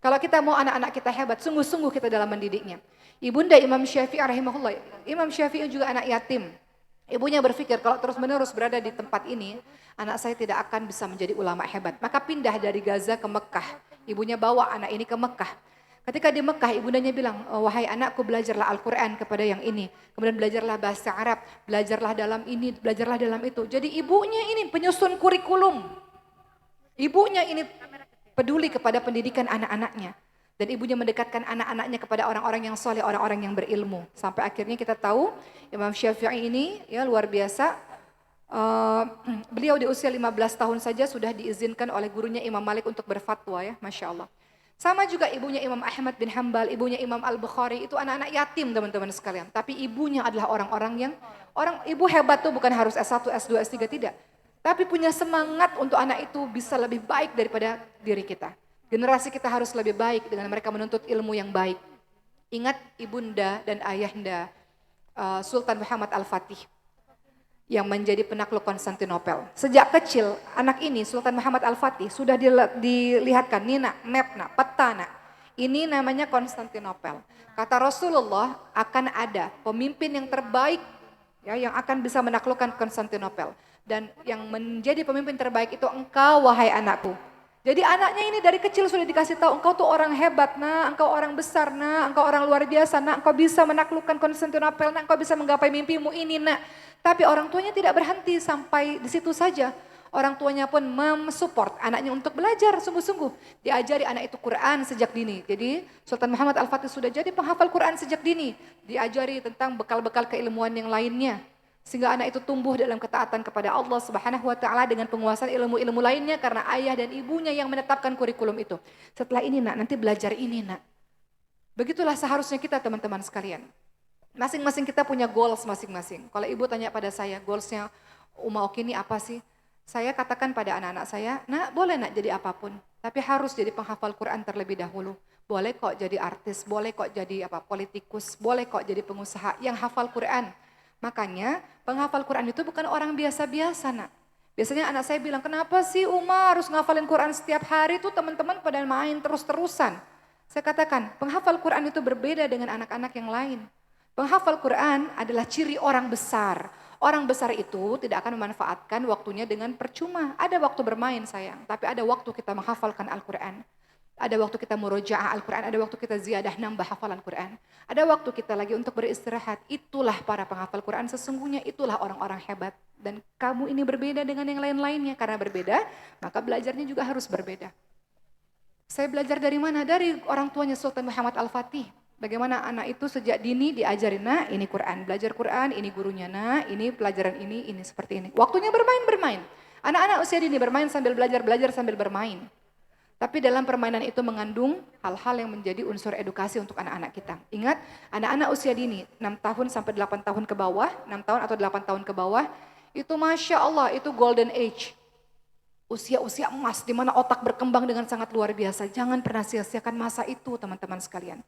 Kalau kita mau anak-anak kita hebat, sungguh-sungguh kita dalam mendidiknya. Ibunda Imam Syafi'i rahimahullah, Imam Syafi'i juga anak yatim. Ibunya berpikir kalau terus-menerus berada di tempat ini, anak saya tidak akan bisa menjadi ulama hebat. Maka pindah dari Gaza ke Mekah. Ibunya bawa anak ini ke Mekah. Ketika di Mekah, ibundanya bilang, wahai anakku, belajarlah Al-Quran kepada yang ini. Kemudian belajarlah bahasa Arab, belajarlah dalam ini, belajarlah dalam itu. Jadi ibunya ini penyusun kurikulum. Ibunya ini peduli kepada pendidikan anak-anaknya. Dan ibunya mendekatkan anak-anaknya kepada orang-orang yang soleh, orang-orang yang berilmu. Sampai akhirnya kita tahu Imam Syafi'i ini ya luar biasa. Beliau di usia 15 tahun saja sudah diizinkan oleh gurunya Imam Malik untuk berfatwa ya, Masya Allah. Sama juga ibunya Imam Ahmad bin Hanbal, ibunya Imam Al-Bukhari, itu anak-anak yatim teman-teman sekalian. Tapi ibunya adalah orang-orang yang, ibu hebat tuh bukan harus S1, S2, S3, tidak. Tapi punya semangat untuk anak itu bisa lebih baik daripada diri kita. Generasi kita harus lebih baik dengan mereka menuntut ilmu yang baik. Ingat ibunda dan ayahanda. Sultan Muhammad Al-Fatih yang menjadi penakluk Konstantinopel. Sejak kecil anak ini Sultan Muhammad Al-Fatih sudah dilihatkan, Nina, map nak, peta nak. Ini namanya Konstantinopel. Kata Rasulullah akan ada pemimpin yang terbaik ya yang akan bisa menaklukkan Konstantinopel. Dan yang menjadi pemimpin terbaik itu engkau wahai anakku. Jadi anaknya ini dari kecil sudah dikasih tahu engkau tuh orang hebat nak, engkau orang besar nak, engkau orang luar biasa nak, engkau bisa menaklukkan Konstantinopel nak, engkau bisa menggapai mimpimu ini nak. Tapi orang tuanya tidak berhenti sampai di situ saja. Orang tuanya pun mensupport anaknya untuk belajar sungguh-sungguh. Diajari anak itu Quran sejak dini. Jadi Sultan Muhammad Al-Fatih sudah jadi penghafal Quran sejak dini. Diajari tentang bekal-bekal keilmuan yang lainnya. Sehingga anak itu tumbuh dalam ketaatan kepada Allah Subhanahu wa taala dengan penguasaan ilmu-ilmu lainnya karena ayah dan ibunya yang menetapkan kurikulum itu. Setelah ini nak, nanti belajar ini nak. Begitulah seharusnya kita teman-teman sekalian. Masing-masing kita punya goals masing-masing. Kalau ibu tanya pada saya, goalsnya Uma Oki ini apa sih? Saya katakan pada anak-anak saya, nak boleh nak jadi apapun. Tapi harus jadi penghafal Quran terlebih dahulu. Boleh kok jadi artis, boleh kok jadi politikus, boleh kok jadi pengusaha yang hafal Quran. Makanya penghafal Quran itu bukan orang biasa-biasa nak. Biasanya anak saya bilang, kenapa sih Uma harus ngafalin Quran setiap hari tuh teman-teman pada main terus-terusan. Saya katakan, penghafal Quran itu berbeda dengan anak-anak yang lain. Penghafal Quran adalah ciri orang besar. Orang besar itu tidak akan memanfaatkan waktunya dengan percuma. Ada waktu bermain sayang, tapi ada waktu kita menghafalkan Al-Quran. Ada waktu kita murojaah Al-Quran, ada waktu kita ziyadah nambah hafalan Quran. Ada waktu kita lagi untuk beristirahat. Itulah para penghafal Quran, sesungguhnya itulah orang-orang hebat. Dan kamu ini berbeda dengan yang lain-lainnya. Karena berbeda, maka belajarnya juga harus berbeda. Saya belajar dari mana? Dari orang tuanya Sultan Muhammad Al-Fatih. Bagaimana anak itu sejak dini diajarin, nah ini Quran, belajar Quran, ini gurunya, nah ini pelajaran ini seperti ini. Waktunya bermain. Anak-anak usia dini bermain sambil belajar, belajar sambil bermain. Tapi dalam permainan itu mengandung hal-hal yang menjadi unsur edukasi untuk anak-anak kita. Ingat, anak-anak usia dini 6 tahun sampai 8 tahun ke bawah, 6 tahun atau 8 tahun ke bawah, itu Masya Allah, itu golden age. Usia-usia emas di mana otak berkembang dengan sangat luar biasa. Jangan pernah sia-siakan masa itu teman-teman sekalian.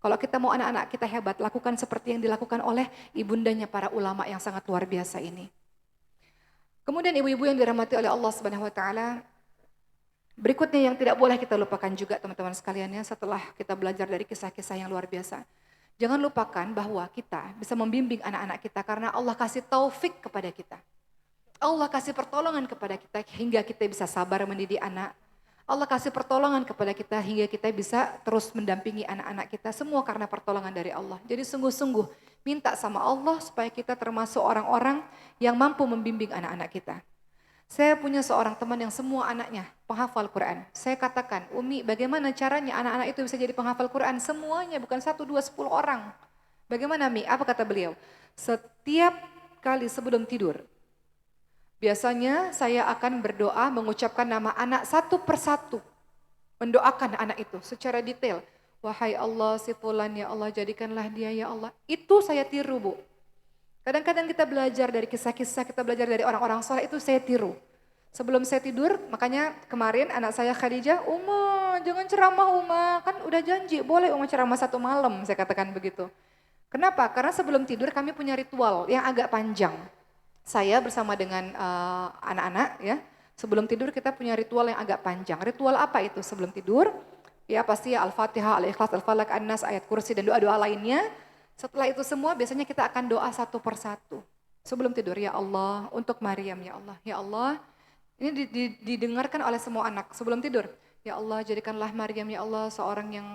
Kalau kita mau anak-anak kita hebat, lakukan seperti yang dilakukan oleh ibundanya para ulama yang sangat luar biasa ini. Kemudian ibu-ibu yang dirahmati oleh Allah Subhanahu wa taala, berikutnya yang tidak boleh kita lupakan juga teman-teman sekalian ya, setelah kita belajar dari kisah-kisah yang luar biasa. Jangan lupakan bahwa kita bisa membimbing anak-anak kita karena Allah kasih taufik kepada kita. Allah kasih pertolongan kepada kita hingga kita bisa sabar mendidik anak. Allah kasih pertolongan kepada kita hingga kita bisa terus mendampingi anak-anak kita. Semua karena pertolongan dari Allah. Jadi sungguh-sungguh minta sama Allah supaya kita termasuk orang-orang yang mampu membimbing anak-anak kita. Saya punya seorang teman yang semua anaknya penghafal Quran. Saya katakan, Umi bagaimana caranya anak-anak itu bisa jadi penghafal Quran? Semuanya, bukan 1, 2, 10 orang. Bagaimana Mi? Apa kata beliau? Setiap kali sebelum tidur, biasanya saya akan berdoa mengucapkan nama anak satu persatu. Mendoakan anak itu secara detail. Wahai Allah si fulan ya Allah jadikanlah dia ya Allah. Itu saya tiru Bu. Kadang-kadang kita belajar dari kisah-kisah, kita belajar dari orang-orang soleh itu saya tiru. Sebelum saya tidur, makanya kemarin anak saya Khadijah, Uma jangan ceramah Uma. Kan udah janji boleh Uma ceramah 1 malam saya katakan begitu. Kenapa? Karena sebelum tidur kami punya ritual yang agak panjang. Saya bersama dengan anak-anak ya, sebelum tidur kita punya ritual yang agak panjang. Ritual apa itu sebelum tidur? Ya pasti ya Al-Fatihah, Al-Ikhlas, Al-Falaq, An-Nas, ayat kursi dan doa-doa lainnya. Setelah itu semua biasanya kita akan doa satu persatu. Sebelum tidur, ya Allah untuk Maryam ya Allah. Ya Allah, ini didengarkan oleh semua anak sebelum tidur. Ya Allah jadikanlah Maryam ya Allah seorang yang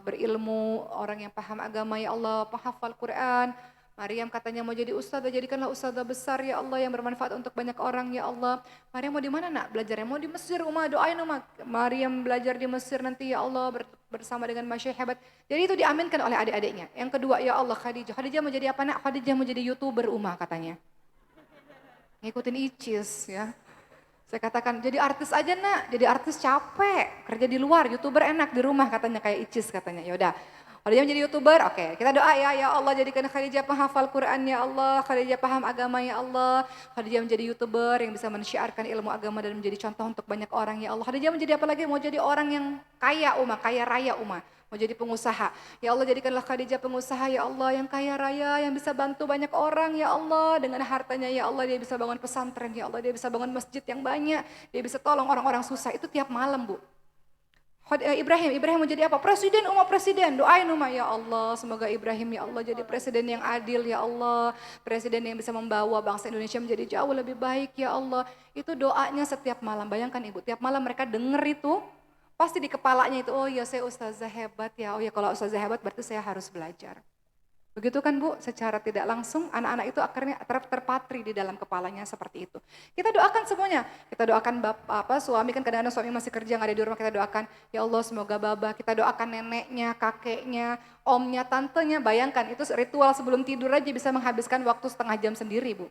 berilmu, orang yang paham agama ya Allah, penghafal Quran. Maryam katanya mau jadi ustazah, jadikanlah ustazah besar ya Allah yang bermanfaat untuk banyak orang ya Allah. Maryam mau di mana nak belajarnya? Mau di Mesir, Uma doain Uma. Maryam belajar di Mesir nanti ya Allah bersama dengan masyayikh hebat. Jadi itu diaminkan oleh adik-adiknya. Yang kedua ya Allah Khadijah. Khadijah mau jadi apa nak? Khadijah mau jadi YouTuber Uma katanya. Ngikutin Icis ya. Saya katakan jadi artis aja nak, jadi artis capek. Kerja di luar, YouTuber enak di rumah katanya kayak Icis katanya. Ya udah. Khadijah menjadi YouTuber, oke. Kita doa ya Allah jadikan Khadijah penghafal Quran ya Allah, Khadijah paham agama ya Allah, Khadijah menjadi YouTuber yang bisa mensyiarkan ilmu agama dan menjadi contoh untuk banyak orang ya Allah. Khadijah menjadi apa lagi? Mau jadi orang yang kaya kaya raya mau jadi pengusaha. Ya Allah jadikanlah Khadijah pengusaha ya Allah yang kaya raya, yang bisa bantu banyak orang ya Allah. Dengan hartanya ya Allah dia bisa bangun pesantren ya Allah, dia bisa bangun masjid yang banyak, dia bisa tolong orang-orang susah. Itu tiap malam Bu. Ibrahim mau jadi apa? Presiden, presiden. Doain ya Allah, semoga Ibrahim ya Allah jadi presiden yang adil ya Allah, presiden yang bisa membawa bangsa Indonesia menjadi jauh lebih baik ya Allah. Itu doanya setiap malam. Bayangkan Ibu, tiap malam mereka denger itu, pasti di kepalanya itu, oh ya saya ustazah hebat ya, oh ya kalau ustazah hebat berarti saya harus belajar. Begitu kan Bu, secara tidak langsung anak-anak itu akhirnya terpatri di dalam kepalanya seperti itu. Kita doakan semuanya, kita doakan suami kan kadang-kadang suami masih kerja nggak ada di rumah, kita doakan ya Allah semoga Baba, kita doakan neneknya, kakeknya, omnya, tantenya, bayangkan itu ritual sebelum tidur aja bisa menghabiskan waktu setengah jam sendiri Bu.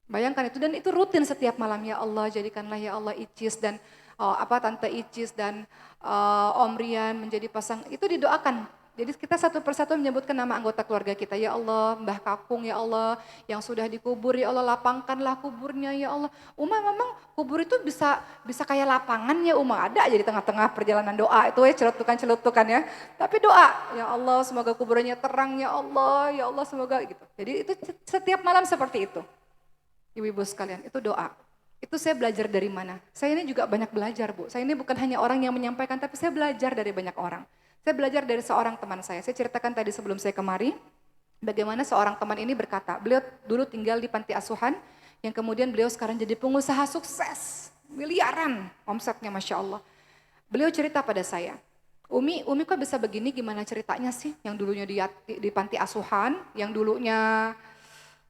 Bayangkan itu dan itu rutin setiap malam ya Allah jadikanlah ya Allah Icis dan Tante Icis dan Om Rian menjadi pasang, itu didoakan. Jadi kita satu persatu menyebutkan nama anggota keluarga kita. Ya Allah, Mbah Kakung ya Allah, yang sudah dikubur ya Allah, lapangkanlah kuburnya ya Allah. Memang kubur itu bisa kayak lapangan ya ada aja di tengah-tengah perjalanan doa itu ya celutukan ya. Tapi doa, ya Allah semoga kuburannya terang ya Allah semoga gitu. Jadi itu setiap malam seperti itu. Ibu-ibu sekalian, itu doa. Itu saya belajar dari mana? Saya ini juga banyak belajar Bu. Saya ini bukan hanya orang yang menyampaikan, tapi saya belajar dari banyak orang. Saya belajar dari seorang teman saya. Saya ceritakan tadi sebelum saya kemari, bagaimana seorang teman ini berkata, beliau dulu tinggal di panti asuhan, yang kemudian beliau sekarang jadi pengusaha sukses, miliaran omsetnya Masya Allah. Beliau cerita pada saya, Umi kok bisa begini, gimana ceritanya sih? Yang dulunya di panti asuhan, yang dulunya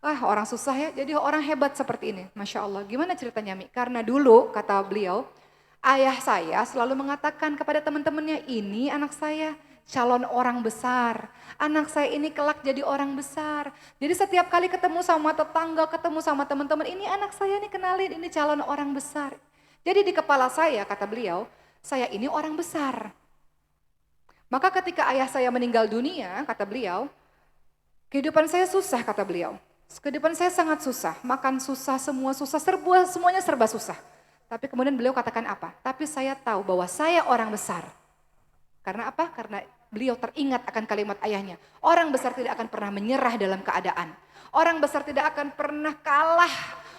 orang susah ya, jadi orang hebat seperti ini. Masya Allah, gimana ceritanya Mi? Karena dulu, kata beliau, ayah saya selalu mengatakan kepada teman-temannya, ini anak saya calon orang besar. Anak saya ini kelak jadi orang besar. Jadi setiap kali ketemu sama tetangga, ketemu sama teman-teman, ini anak saya nih kenalin, ini calon orang besar. Jadi di kepala saya, kata beliau, saya ini orang besar. Maka ketika ayah saya meninggal dunia, kata beliau, kehidupan saya susah, kata beliau. Kehidupan saya sangat susah, makan susah, semua susah, semuanya serba susah. Tapi kemudian beliau katakan apa? Tapi saya tahu bahwa saya orang besar. Karena apa? Karena beliau teringat akan kalimat ayahnya. Orang besar tidak akan pernah menyerah dalam keadaan. Orang besar tidak akan pernah kalah.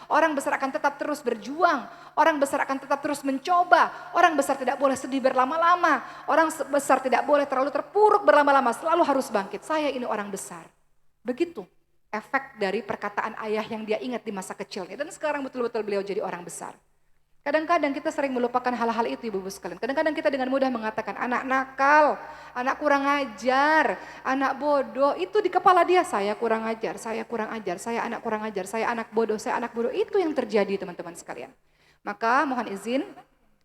Orang besar akan tetap terus berjuang. Orang besar akan tetap terus mencoba. Orang besar tidak boleh sedih berlama-lama. Orang besar tidak boleh terlalu terpuruk berlama-lama. Selalu harus bangkit. Saya ini orang besar. Begitu efek dari perkataan ayah yang dia ingat di masa kecilnya. Dan sekarang betul-betul beliau jadi orang besar. Kadang-kadang kita sering melupakan hal-hal itu ibu-ibu sekalian. Kadang-kadang kita dengan mudah mengatakan anak nakal, anak kurang ajar, anak bodoh. Itu di kepala dia, saya kurang ajar, saya anak kurang ajar, saya anak bodoh, saya anak bodoh. Itu yang terjadi teman-teman sekalian. Maka mohon izin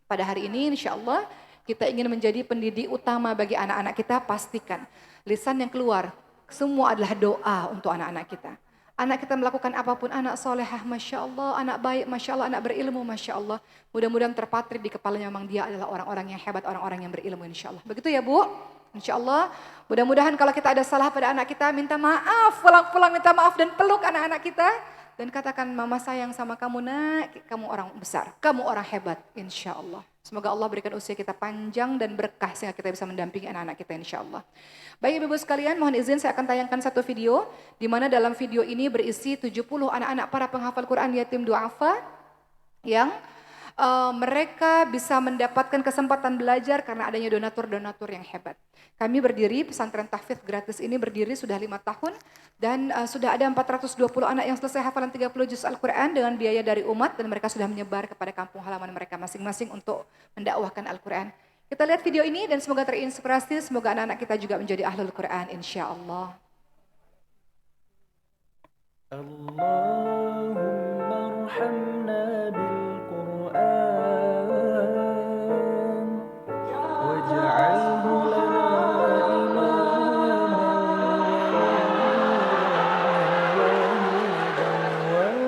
pada hari ini insya Allah kita ingin menjadi pendidik utama bagi anak-anak kita. Pastikan lisan yang keluar semua adalah doa untuk anak-anak kita. Anak kita melakukan apapun, anak solehah, Masya Allah, anak baik, Masya Allah, anak berilmu, Masya Allah. Mudah-mudahan terpatri di kepalanya memang dia adalah orang-orang yang hebat, orang-orang yang berilmu Insya Allah. Begitu ya Bu? Insya Allah, mudah-mudahan kalau kita ada salah pada anak kita, minta maaf, pulang-pulang minta maaf dan peluk anak-anak kita. Dan katakan, mama sayang sama kamu nak, kamu orang besar, kamu orang hebat Insya Allah. Semoga Allah berikan usia kita panjang dan berkah sehingga kita bisa mendampingi anak-anak kita Insya Allah. Baik ibu-ibu sekalian, mohon izin saya akan tayangkan satu video di mana dalam video ini berisi 70 anak-anak para penghafal Quran yatim duafa yang mereka bisa mendapatkan kesempatan belajar karena adanya donatur-donatur yang hebat. Kami berdiri, pesantren tahfidz gratis ini berdiri sudah 5 tahun dan sudah ada 420 anak yang selesai hafalan 30 juz Al-Quran dengan biaya dari umat dan mereka sudah menyebar kepada kampung halaman mereka masing-masing untuk mendakwahkan Al-Quran. Kita lihat video ini dan semoga terinspirasi, semoga anak-anak kita juga menjadi ahlul Quran insya Allah. Allahumma arhamna bil Quran waj'alhu lana imaman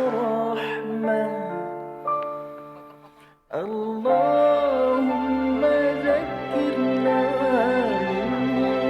wa rahmah. Allahumma zakkirna minhu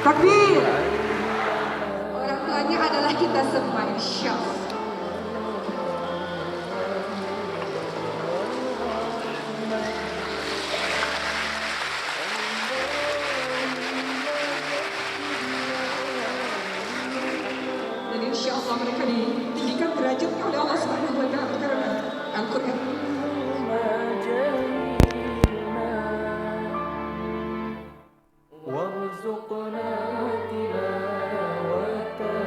Takbir. Orang tuanya adalah kita semua, insya Allah. Dan insya Allah mereka ditinggikan derajatnya oleh Allah Subhanahu wa Ta'ala karena Al-Quran. وارزقنا تلاوته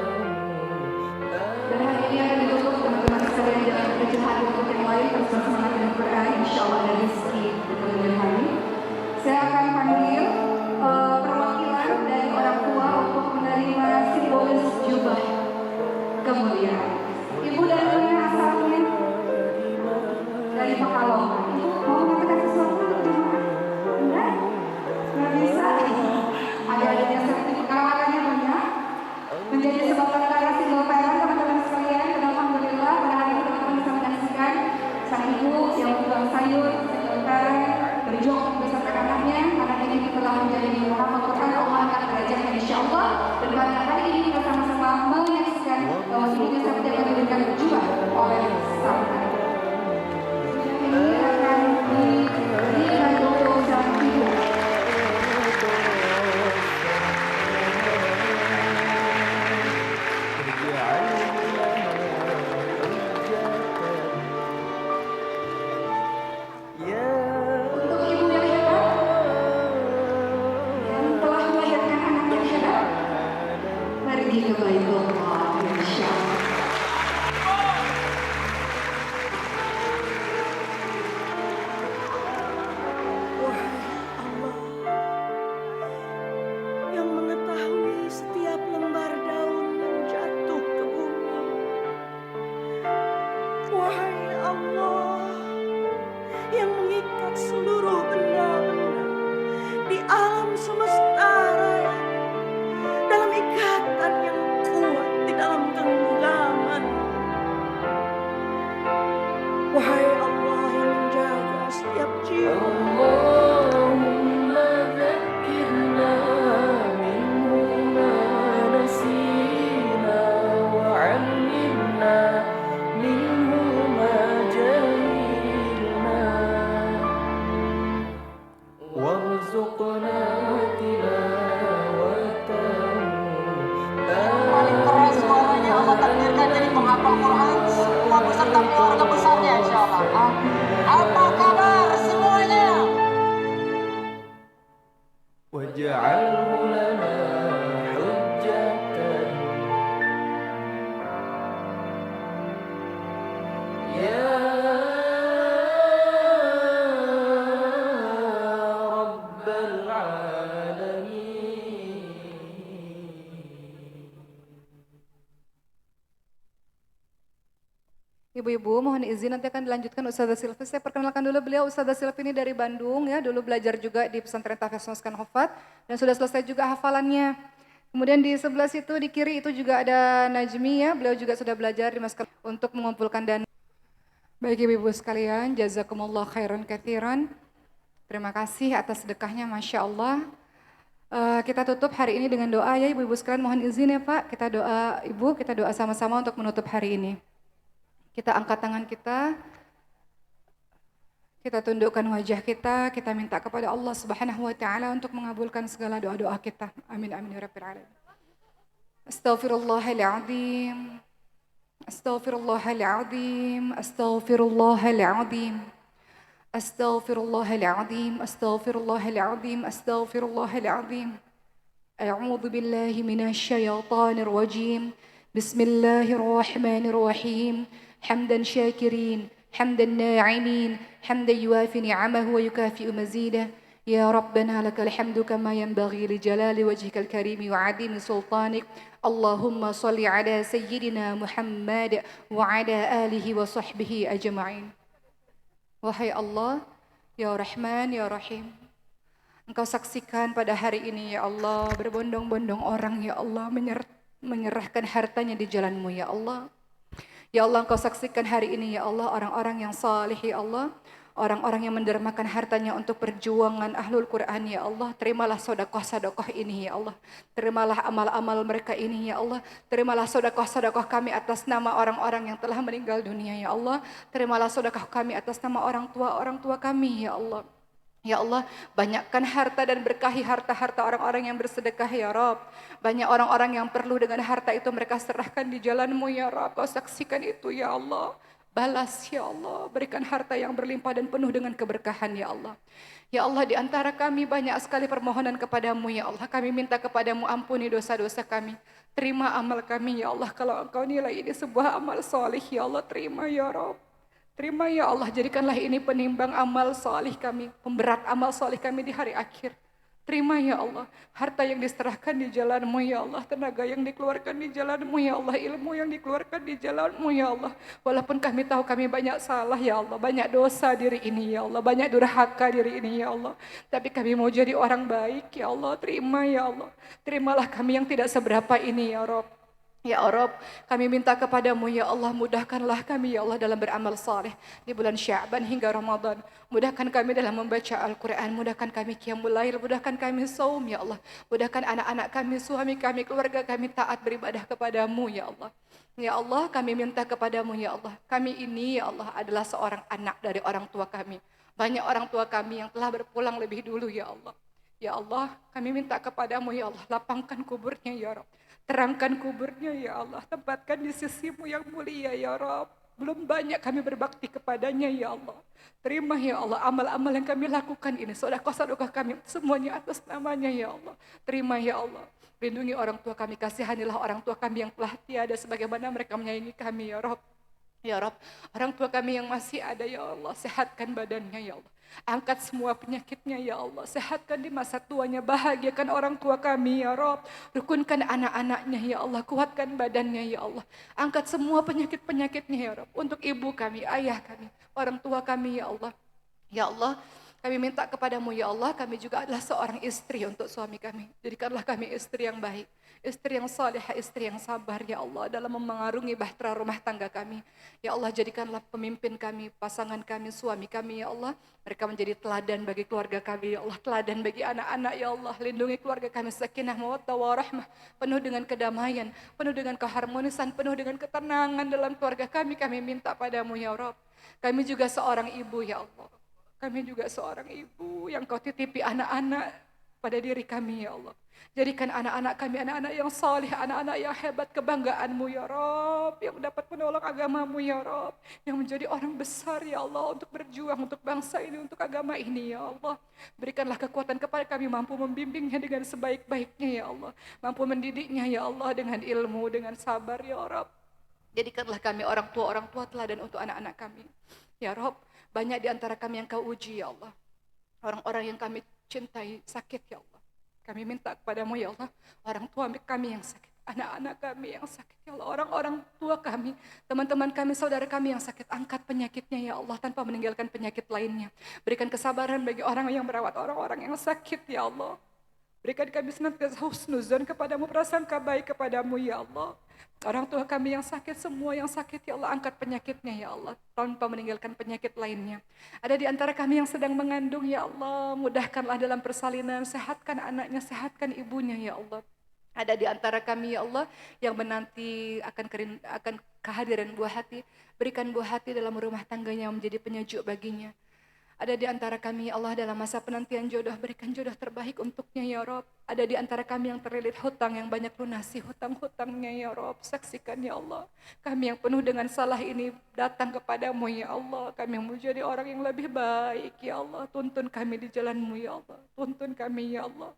Dan hari ini akan ditutup teman-teman sekalian dengan kerjaan untuk yang lain bersama dengan Quran, insya Allah dari segi kemudian hari. Saya akan panggil perwakilan dari orang tua untuk menerima simbolis jubah kemuliaan. Ibu dan ayah asalnya dari Pekalongan. Ibu mau mengatakan sesuatu untuk jemaah? Enggak? Nggak bisa. Ada-adanya sertifikat karawatannya banyak. Menjadi sebab antara single parent teman-teman sekalian. Dan alhamdulillah pada hari ini teman-teman bisa menyaksikan sang ibu yang tukang sayur, single parent, berjuang untuk membesarkan anaknya. Anak ini telah menjadi hafal Quran, Allah akan derajatnya insya Allah. Dan pada hari ini kita sama-sama menyaksikan bahwa ibunya sampai akan diberikan jubah oleh sang anak. Ini akan diberikan untuk sang ibu. Untuk ibu yang hebat, yang telah melahirkan anak yang hebat, pergi ke Baitullah, insya Allah. Wahai Allah yang mengetahui setiap lembar daun yang jatuh ke bumi. Wahai Allah yang mengikat seluruh benda-benda di alam semesta raya dalam ikatan yang kuat di dalam genggaman. Wahai Allah yang menjaga setiap jiwa. اللهم ذكرنا منه ما نسينا وعلمنا منه ما جهلنا وارزقنا تلاوته Paling keras suaranya Allah takdirkan jadi penghafal Quran semua beserta keluarga besarnya insya Allah. Apa kabar semuanya? واجعله لنا حجة يا رب العالمين. Ibu-ibu, mohon izin nanti akan dilanjutkan Ustazah Silvi. Saya perkenalkan dulu beliau, Ustazah Silvi ini dari Bandung ya, dulu belajar juga di pesantren Tahfiz Maskan Hufat dan sudah selesai juga hafalannya. Kemudian di sebelah situ, di kiri itu juga ada Najmi ya, beliau juga sudah belajar di Maskan untuk mengumpulkan dana. Baik ibu-ibu sekalian, jazakumullah khairan katsiran. Terima kasih atas sedekahnya, Masya Allah. Kita tutup hari ini dengan doa ya ibu-ibu sekalian, mohon izin ya Pak, kita doa Ibu, kita doa sama-sama untuk menutup hari ini. Kita angkat tangan kita tundukkan wajah kita minta kepada Allah Subhanahu wa Ta'ala untuk mengabulkan segala doa-doa kita. Amin amin ya rabbal alamin. Astaghfirullahaladzim. Astaghfirullahaladzim. Astaghfirullahaladzim. Astaghfirullahaladzim. Astaghfirullahaladzim. Astaghfirullahaladzim. A'udzu billahi minasyaitonir rajim. Bismillahirrahmanirrahim. حمدا شاكرين حمدا ناعمين حمدا يوافي نعمه ويكافئ مزيده يا ربنا لك الحمد كما ينبغي لجلال وجهك الكريم وعظيم سلطانك اللهم صل على سيدنا محمد وعلى آله وصحبه أجمعين. Wahai Allah, Ya Rahman, Ya Rahim, Engkau saksikan pada hari ini ya Allah, berbondong-bondong orang ya Allah menyerahkan hartanya di jalan-Mu ya Allah. Ya Allah, Engkau saksikan hari ini ya Allah orang-orang yang salih ya Allah, Orang-orang yang mendermakan hartanya untuk perjuangan ahlul Quran ya Allah. Terimalah sedekah-sedekah ini ya Allah. Terimalah amal-amal mereka ini ya Allah. Terimalah sedekah-sedekah kami atas nama orang-orang yang telah meninggal dunia ya Allah. Terimalah sedekah kami atas nama orang tua kami ya Allah. Ya Allah, banyakkan harta dan berkahi harta-harta orang-orang yang bersedekah ya Rabb. Banyak orang-orang yang perlu dengan harta itu mereka serahkan di jalan-Mu ya Rabb. Kau saksikan itu ya Allah. Balas ya Allah, berikan harta yang berlimpah dan penuh dengan keberkahan ya Allah. Ya Allah, di antara kami banyak sekali permohonan kepadamu ya Allah. Kami minta kepadamu ampuni dosa-dosa kami. Terima amal kami ya Allah. Kalau Engkau nilai ini sebuah amal soleh ya Allah, terima ya Rabb. Terima ya Allah, jadikanlah ini penimbang amal soleh kami, pemberat amal soleh kami di hari akhir. Terima ya Allah, harta yang diserahkan di jalan-Mu ya Allah, tenaga yang dikeluarkan di jalan-Mu ya Allah, ilmu yang dikeluarkan di jalan-Mu ya Allah. Walaupun kami tahu kami banyak salah ya Allah, banyak dosa diri ini ya Allah, banyak durhaka diri ini ya Allah. Tapi kami mau jadi orang baik ya Allah, terima ya Allah. Terimalah kami yang tidak seberapa ini ya Rabb. Ya Rabb, kami minta kepadamu ya Allah, mudahkanlah kami ya Allah dalam beramal saleh di bulan Sya'ban hingga Ramadan. Mudahkan kami dalam membaca Al-Quran, mudahkan kami qiyamul lail, mudahkan kami saum ya Allah. Mudahkan anak-anak kami, suami kami, keluarga kami taat beribadah kepadamu ya Allah. Ya Allah, kami minta kepadamu ya Allah. Kami ini ya Allah adalah seorang anak dari orang tua kami. Banyak orang tua kami yang telah berpulang lebih dulu ya Allah. Ya Allah, kami minta kepadamu ya Allah, lapangkan kuburnya ya Rabb. Terangkan kuburnya ya Allah, tempatkan di sisi-Mu yang mulia ya Rabb. Belum banyak kami berbakti kepadanya ya Allah. Terima ya Allah amal-amal yang kami lakukan ini, sedekah-sedekah kami semuanya atas namanya ya Allah. Terima ya Allah. Lindungi orang tua kami, kasihanilah orang tua kami yang telah tiada sebagaimana mereka menyayangi kami ya Rabb. Ya Rabb, orang tua kami yang masih ada ya Allah, sehatkan badannya ya Allah. Angkat semua penyakitnya ya Allah. Sehatkan di masa tuanya. Bahagiakan orang tua kami ya Rabb. Rukunkan anak-anaknya ya Allah. Kuatkan badannya ya Allah. Angkat semua penyakit-penyakitnya ya Rabb. Untuk ibu kami, ayah kami, orang tua kami ya Allah. Ya Allah, kami minta kepadamu ya Allah. Kami juga adalah seorang istri untuk suami kami. Jadikanlah kami istri yang baik, istri yang salihah, istri yang sabar ya Allah dalam memengaruhi bahtera rumah tangga kami. Ya Allah, jadikanlah pemimpin kami, pasangan kami, suami kami ya Allah. Mereka menjadi teladan bagi keluarga kami ya Allah, teladan bagi anak-anak ya Allah. Lindungi keluarga kami sakinah mawaddah warahmah, penuh dengan kedamaian, penuh dengan keharmonisan, penuh dengan ketenangan dalam keluarga kami. Kami minta padamu ya Rabb. Kami juga seorang ibu ya Allah. Kami juga seorang ibu yang Kau titipi anak-anak pada diri kami ya Allah. Jadikan anak-anak kami anak-anak yang saleh, anak-anak yang hebat, kebanggaan-Mu ya Rabb, yang dapat menolong agama-Mu ya Rabb, yang menjadi orang besar ya Allah untuk berjuang untuk bangsa ini, untuk agama ini ya Allah. Berikanlah kekuatan kepada kami, mampu membimbingnya dengan sebaik-baiknya ya Allah, mampu mendidiknya ya Allah dengan ilmu, dengan sabar ya Rabb. Jadikanlah kami orang tua teladan untuk anak-anak kami ya Rabb. Banyak di antara kami yang Kau uji ya Allah, orang-orang yang kami cintai sakit ya Allah. Kami minta kepadamu ya Allah, orang tua kami yang sakit, anak-anak kami yang sakit ya Allah, orang-orang tua kami, teman-teman kami, saudara kami yang sakit, angkat penyakitnya ya Allah tanpa meninggalkan penyakit lainnya. Berikan kesabaran bagi orang yang merawat orang-orang yang sakit ya Allah. Berikan kami senantiasa husnuzon kepadamu, prasangka baik kepadamu ya Allah. Orang tua kami yang sakit, semua yang sakit ya Allah, angkat penyakitnya ya Allah tanpa meninggalkan penyakit lainnya. Ada di antara kami yang sedang mengandung ya Allah, mudahkanlah dalam persalinan, sehatkan anaknya, sehatkan ibunya ya Allah. Ada di antara kami ya Allah yang menanti akan kehadiran buah hati, berikan buah hati dalam rumah tangganya menjadi penyejuk baginya. Ada di antara kami ya Allah dalam masa penantian jodoh, berikan jodoh terbaik untuknya ya Rabb. Ada di antara kami yang terlilit hutang, yang banyak lunasi hutang-hutangnya ya Rabb. Saksikan ya Allah, kami yang penuh dengan salah ini datang kepadamu ya Allah. Kami yang menjadi orang yang lebih baik ya Allah. Tuntun kami di jalan-Mu ya Allah, tuntun kami ya Allah.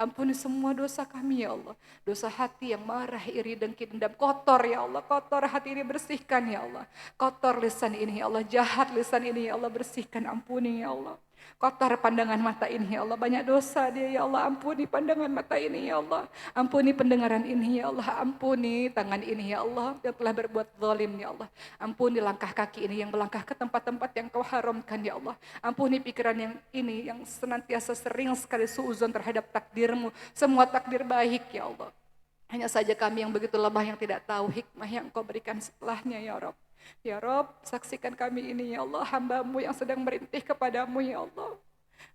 Ampuni semua dosa kami ya Allah. Dosa hati yang marah, iri, dengki, dendam. Kotor ya Allah. Kotor hati ini, bersihkan ya Allah. Kotor lisan ini ya Allah. Jahat lisan ini ya Allah. Bersihkan, ampuni ya Allah. Kotor pandangan mata ini ya Allah. Banyak dosa dia ya Allah. Ampuni pandangan mata ini ya Allah. Ampuni pendengaran ini ya Allah. Ampuni tangan ini ya Allah yang telah berbuat zalim ya Allah. Ampuni langkah kaki ini yang melangkah ke tempat-tempat yang Kau haramkan ya Allah. Ampuni pikiran yang ini yang senantiasa sering sekali suuzon terhadap takdir-Mu. Semua takdir baik ya Allah. Hanya saja kami yang begitu lemah yang tidak tahu hikmah yang Kau berikan setelahnya ya Rabb. Ya Rob, saksikan kami ini ya Allah, hamba-Mu yang sedang merintih kepadamu ya Allah.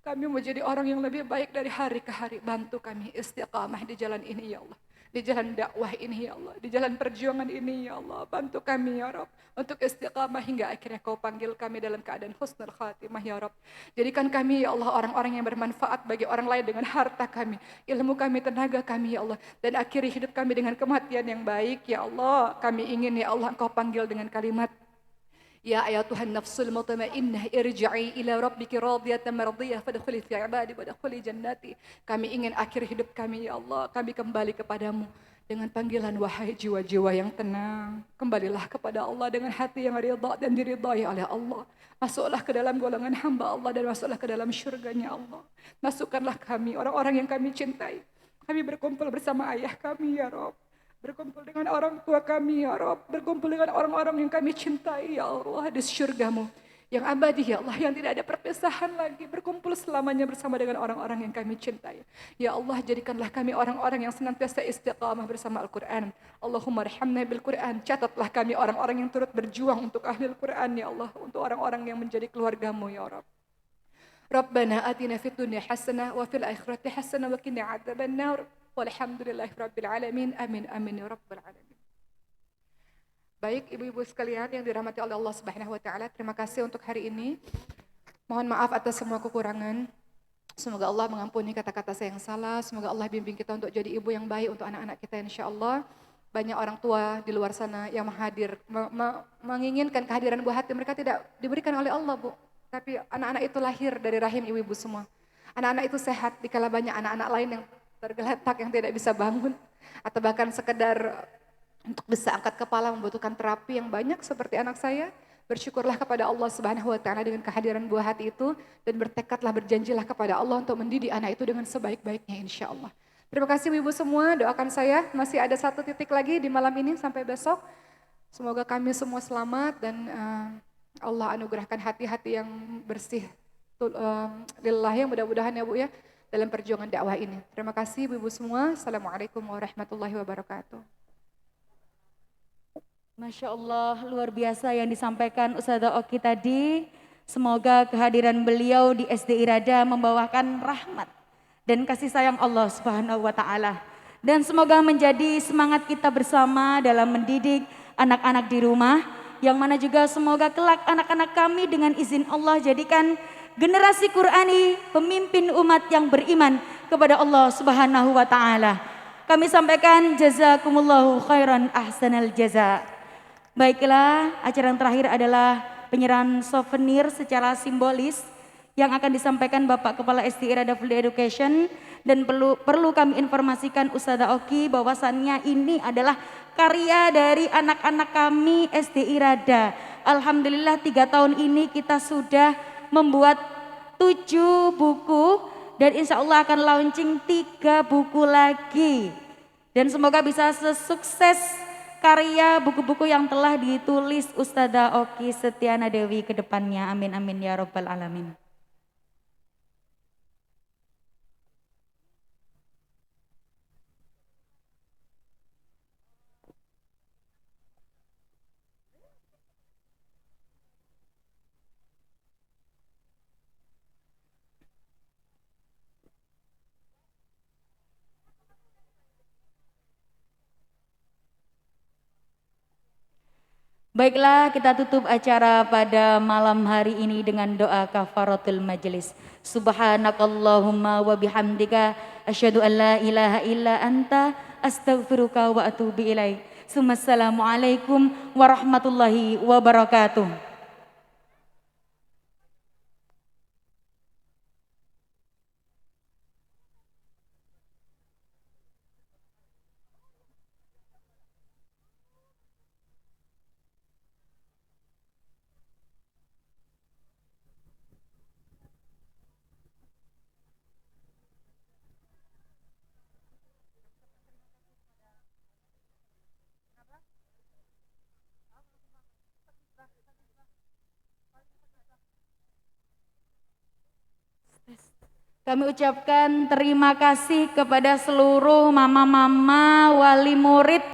Kami mau jadi orang yang lebih baik dari hari ke hari. Bantu kami istiqamah di jalan ini ya Allah. Di jalan dakwah ini ya Allah. Di jalan perjuangan ini ya Allah. Bantu kami ya Rob. Untuk istiqamah hingga akhirnya Kau panggil kami dalam keadaan husnul khatimah ya Rob. Jadikan kami ya Allah orang-orang yang bermanfaat bagi orang lain dengan harta kami. Ilmu kami, tenaga kami ya Allah. Dan akhiri hidup kami dengan kematian yang baik ya Allah. Kami ingin ya Allah Engkau panggil dengan kalimat Ya ayatuhan nafsul mutmainnah irji'i ila rabbiki radiyatan mardiyah fadkhuli fi ibadi wadkhuli jannati. Kami ingin akhir hidup kami ya Allah, kami kembali kepadamu dengan panggilan wahai jiwa-jiwa yang tenang. Kembalilah kepada Allah dengan hati yang ridha dan diridhai oleh Allah. Masuklah ke dalam golongan hamba Allah dan masuklah ke dalam syurganya Allah. Masukkanlah kami orang-orang yang kami cintai. Kami berkumpul bersama ayah kami ya Rabb. Berkumpul dengan orang tua kami ya Rabb. Berkumpul dengan orang-orang yang kami cintai ya Allah di syurga-Mu yang abadi ya Allah, yang tidak ada perpisahan lagi. Berkumpul selamanya bersama dengan orang-orang yang kami cintai. Ya Allah, jadikanlah kami orang-orang yang senantiasa istiqamah bersama Al-Quran. Allahumma arhamna bil-Quran. Catatlah kami orang-orang yang turut berjuang untuk ahli Al-Quran ya Allah. Untuk orang-orang yang menjadi keluarga-Mu ya Rabb. Rabbana atina fid dunya hasanah wa fil akhirati hasanah wa qina adzabannar. Walhamdulillahi rabbil alamin. Amin amin ya rabbal alamin. Baik ibu-ibu sekalian yang dirahmati oleh Allah Subhanahu wa taala, terima kasih untuk hari ini. Mohon maaf atas semua kekurangan. Semoga Allah mengampuni kata-kata saya yang salah. Semoga Allah bimbing kita untuk jadi ibu yang baik untuk anak-anak kita insyaallah. Banyak orang tua di luar sana yang menginginkan kehadiran buah hati mereka tidak diberikan oleh Allah, Bu. Tapi anak-anak itu lahir dari rahim ibu-ibu semua. Anak-anak itu sehat dikala banyak anak-anak lain yang tergeletak yang tidak bisa bangun atau bahkan sekedar untuk bisa angkat kepala membutuhkan terapi yang banyak seperti anak saya. Bersyukurlah kepada Allah Subhanahu wa taala dengan kehadiran buah hati itu dan bertekadlah, berjanjilah kepada Allah untuk mendidik anak itu dengan sebaik-baiknya insyaallah. Terima kasih ibu semua, doakan saya masih ada 1 titik lagi di malam ini sampai besok. Semoga kami semua selamat dan Allah anugerahkan hati-hati yang bersih lillahi, mudah-mudahan ya Bu ya, dalam perjuangan dakwah ini. Terima kasih ibu-ibu semua. Assalamualaikum warahmatullahi wabarakatuh. Masya Allah, luar biasa yang disampaikan Ustazah Oki tadi. Semoga kehadiran beliau di SD Irada membawakan rahmat dan kasih sayang Allah Subhanahu wa taala. Dan semoga menjadi semangat kita bersama dalam mendidik anak-anak di rumah, yang mana juga semoga kelak anak-anak kami dengan izin Allah jadikan generasi Qurani, pemimpin umat yang beriman kepada Allah Subhanahu wa taala. Kami sampaikan jazakumullahu khairan ahsanal jaza. Baiklah, acara yang terakhir adalah penyerahan souvenir secara simbolis yang akan disampaikan Bapak Kepala SD Irada Full Day Education, dan perlu kami informasikan Ustazah Oki bahwasannya ini adalah karya dari anak-anak kami SD Irada. Alhamdulillah 3 tahun ini kita sudah membuat 7 buku dan insya Allah akan launching 3 buku lagi. Dan semoga bisa sesukses karya buku-buku yang telah ditulis Ustazah Oki Setiana Dewi ke depannya. Amin amin ya rabbal alamin. Baiklah, kita tutup acara pada malam hari ini dengan doa kafaratul majelis. Subhanakallahumma wa bihamdika asyhadu an la ilaha illa anta astaghfiruka wa atubu ilaik. Assalamualaikum warahmatullahi wabarakatuh. Kami ucapkan terima kasih kepada seluruh mama-mama wali murid